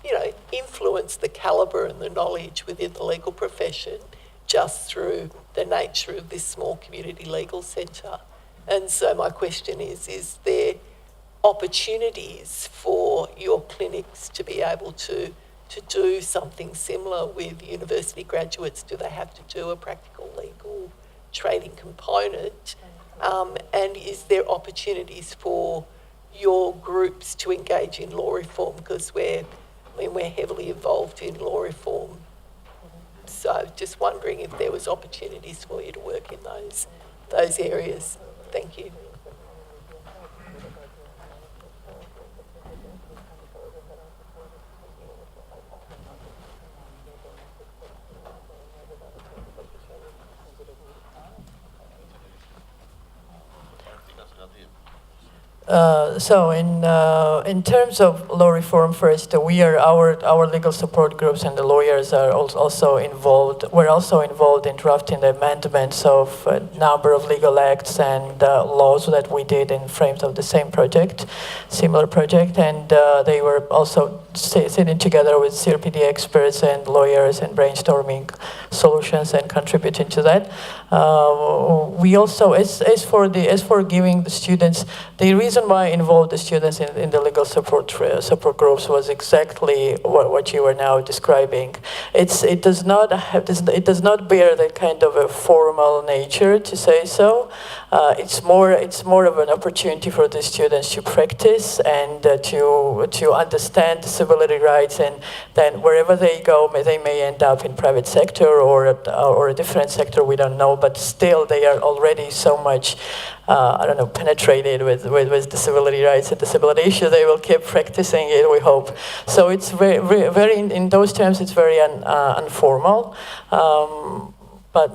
you know, influence the calibre and the knowledge within the legal profession just through the nature of this small community legal centre. And so my question is there opportunities for your clinics to be able to do something similar with university graduates? Do they have to do a practical legal training component? And is there opportunities for your groups to engage in law reform? Because we're heavily involved in law reform. So just wondering if there was opportunities for you to work in those areas. Thank you. So in terms of law reform, first, we are our legal support groups and the lawyers are also involved. We're also involved in drafting the amendments of a number of legal acts and laws that we did in frames of the same project, similar project, and they were also sitting together with CRPD experts and lawyers and brainstorming solutions and contributing to that. We also, as for giving the students, the reason reason why I involved the students in the legal support groups was exactly what you were now describing. It does not bear that kind of a formal nature, to say so. It's more of an opportunity for the students to practice and to understand disability rights, and then wherever they go, they may end up in private sector or a different sector, we don't know, but still they are already so much penetrated with disability rights and disability issues. They will keep practicing it, we hope. So it's very in those terms, it's very informal. But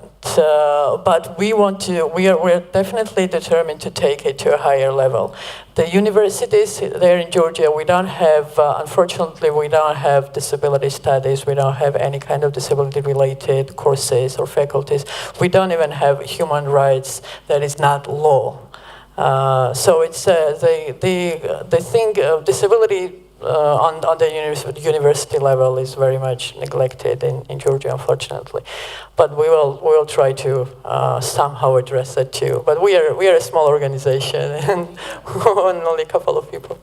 we're definitely determined to take it to a higher level. The universities there in Georgia, we don't have, unfortunately, we don't have disability studies. We don't have any kind of disability-related courses or faculties. We don't even have human rights that is not law. So it's the thing of disability on the university level is very much neglected in Georgia, unfortunately. But we will try to somehow address that too. But we are a small organization and only a couple of people.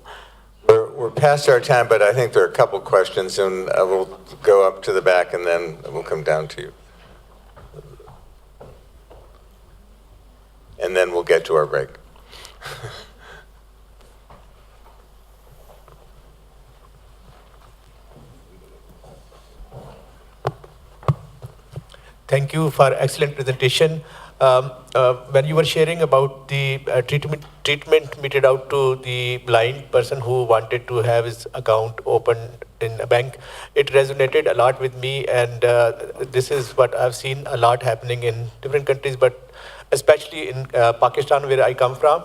We're past our time, but I think there are a couple questions, and we'll go up to the back, and then we'll come down to you. And then we'll get to our break. Thank you for excellent presentation. When you were sharing about the treatment meted out to the blind person who wanted to have his account opened in a bank, it resonated a lot with me, and this is what I've seen a lot happening in different countries, but especially in Pakistan, where I come from.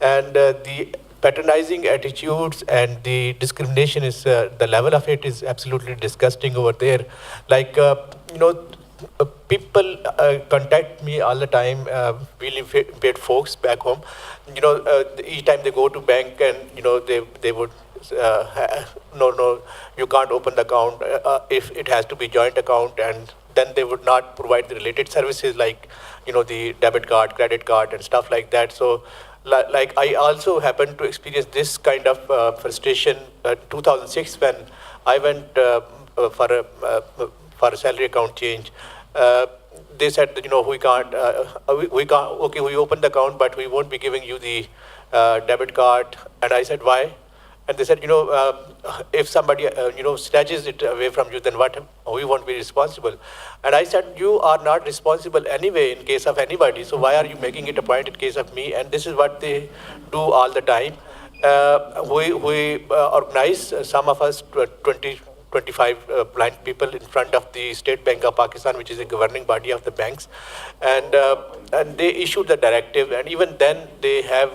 And the patronizing attitudes and the discrimination is, the level of it is absolutely disgusting over there. Like, people contact me all the time, really impaired folks back home. Each time they go to bank and, they would, no, you can't open the account if it has to be joint account, and then they would not provide the related services like, the debit card, credit card, and stuff like that. So, like I also happened to experience this kind of frustration 2006 when I went for a salary account change. They said that, we can't, okay, we opened the account, but we won't be giving you the debit card. And I said, why? And they said, if somebody, snatches it away from you, then what? We won't be responsible. And I said, you are not responsible anyway in case of anybody. So why are you making it a point in case of me? And this is what they do all the time. We organize, some of us, 25 blind people in front of the State Bank of Pakistan, which is a governing body of the banks. And they issued the directive, and even then they have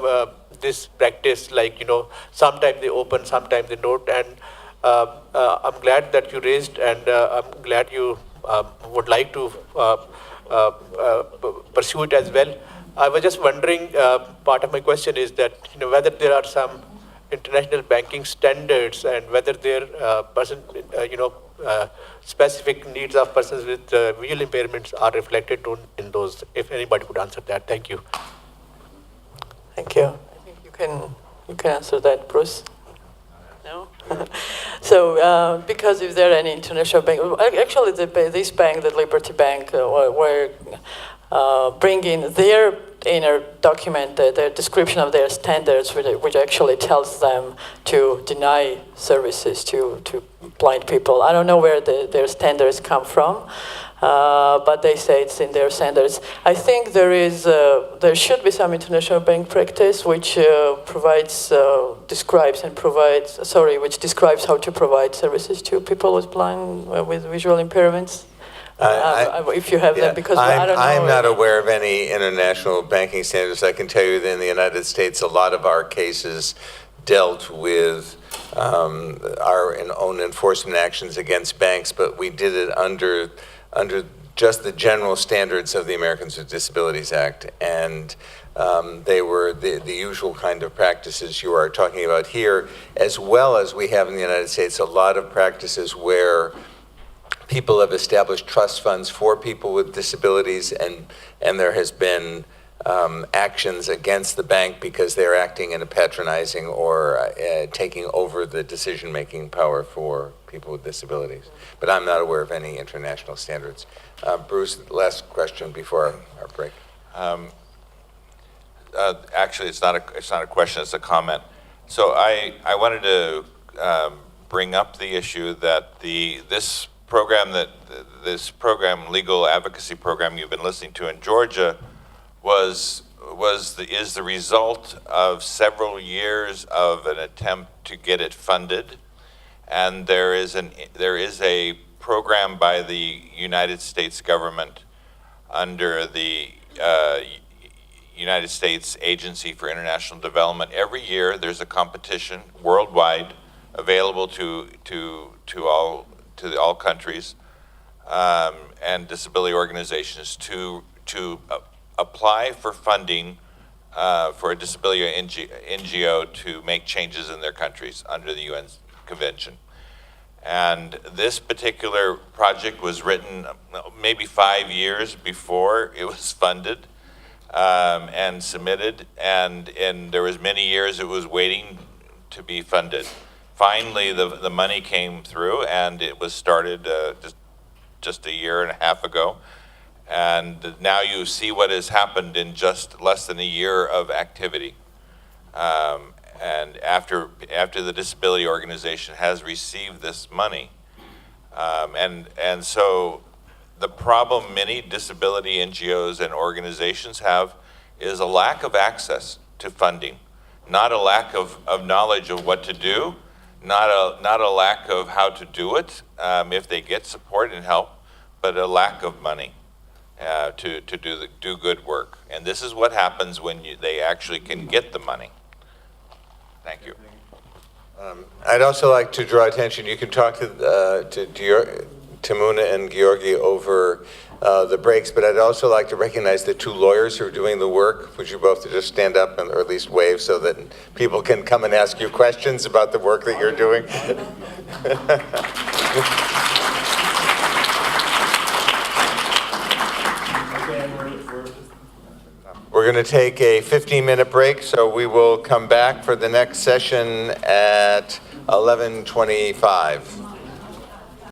this practice, like, sometimes they open, sometimes they don't. And I'm glad that you raised, and I'm glad you would like to pursue it as well. I was just wondering, part of my question is that, whether there are some international banking standards, and whether their specific needs of persons with visual impairments are reflected in those. If anybody could answer that, thank you. Thank you. I think you can answer that, Bruce. No. So because if there are any international bank, actually this bank, the Liberty Bank, were bringing their inner document, their description of their standards, which actually tells them to deny services to blind people. I don't know where their standards come from, but they say it's in their standards. I think there should be some international bank practice which describes how to provide services to people with visual impairments. If you have them, because I don't know. I'm not aware of any international banking standards. I can tell you that in the United States, a lot of our cases dealt with our own enforcement actions against banks, but we did it under just the general standards of the Americans with Disabilities Act, and they were the usual kind of practices you are talking about here, as well as we have in the United States a lot of practices where people have established trust funds for people with disabilities, and there has been actions against the bank because they're acting in a patronizing or taking over the decision-making power for people with disabilities. But I'm not aware of any international standards. Bruce, last question before our break. Actually, it's not a question, it's a comment. So I wanted to bring up the issue that this program, legal advocacy program you've been listening to in Georgia, is the result of several years of an attempt to get it funded, and there is a program by the United States government under the United States Agency for International Development. Every year there's a competition worldwide available to all countries and disability organizations to apply for funding for a disability NGO to make changes in their countries under the UN Convention. And this particular project was written maybe 5 years before it was funded and submitted, and there was many years it was waiting to be funded. Finally, the money came through, and it was started just a year and a half ago. And now you see what has happened in just less than a year of activity. And after the disability organization has received this money, and so the problem many disability NGOs and organizations have is a lack of access to funding, not a lack of knowledge of what to do, not a lack of how to do it if they get support and help, but a lack of money to do good work. And this is what happens when they actually can get the money. Thank you. I'd also like to draw attention, you can talk to Muna and Georgi over the breaks, but I'd also like to recognize the two lawyers who are doing the work. Would you both just stand up or at least wave so that people can come and ask you questions about the work that you're doing? We're going to take a 15-minute break, so we will come back for the next session at 11:25.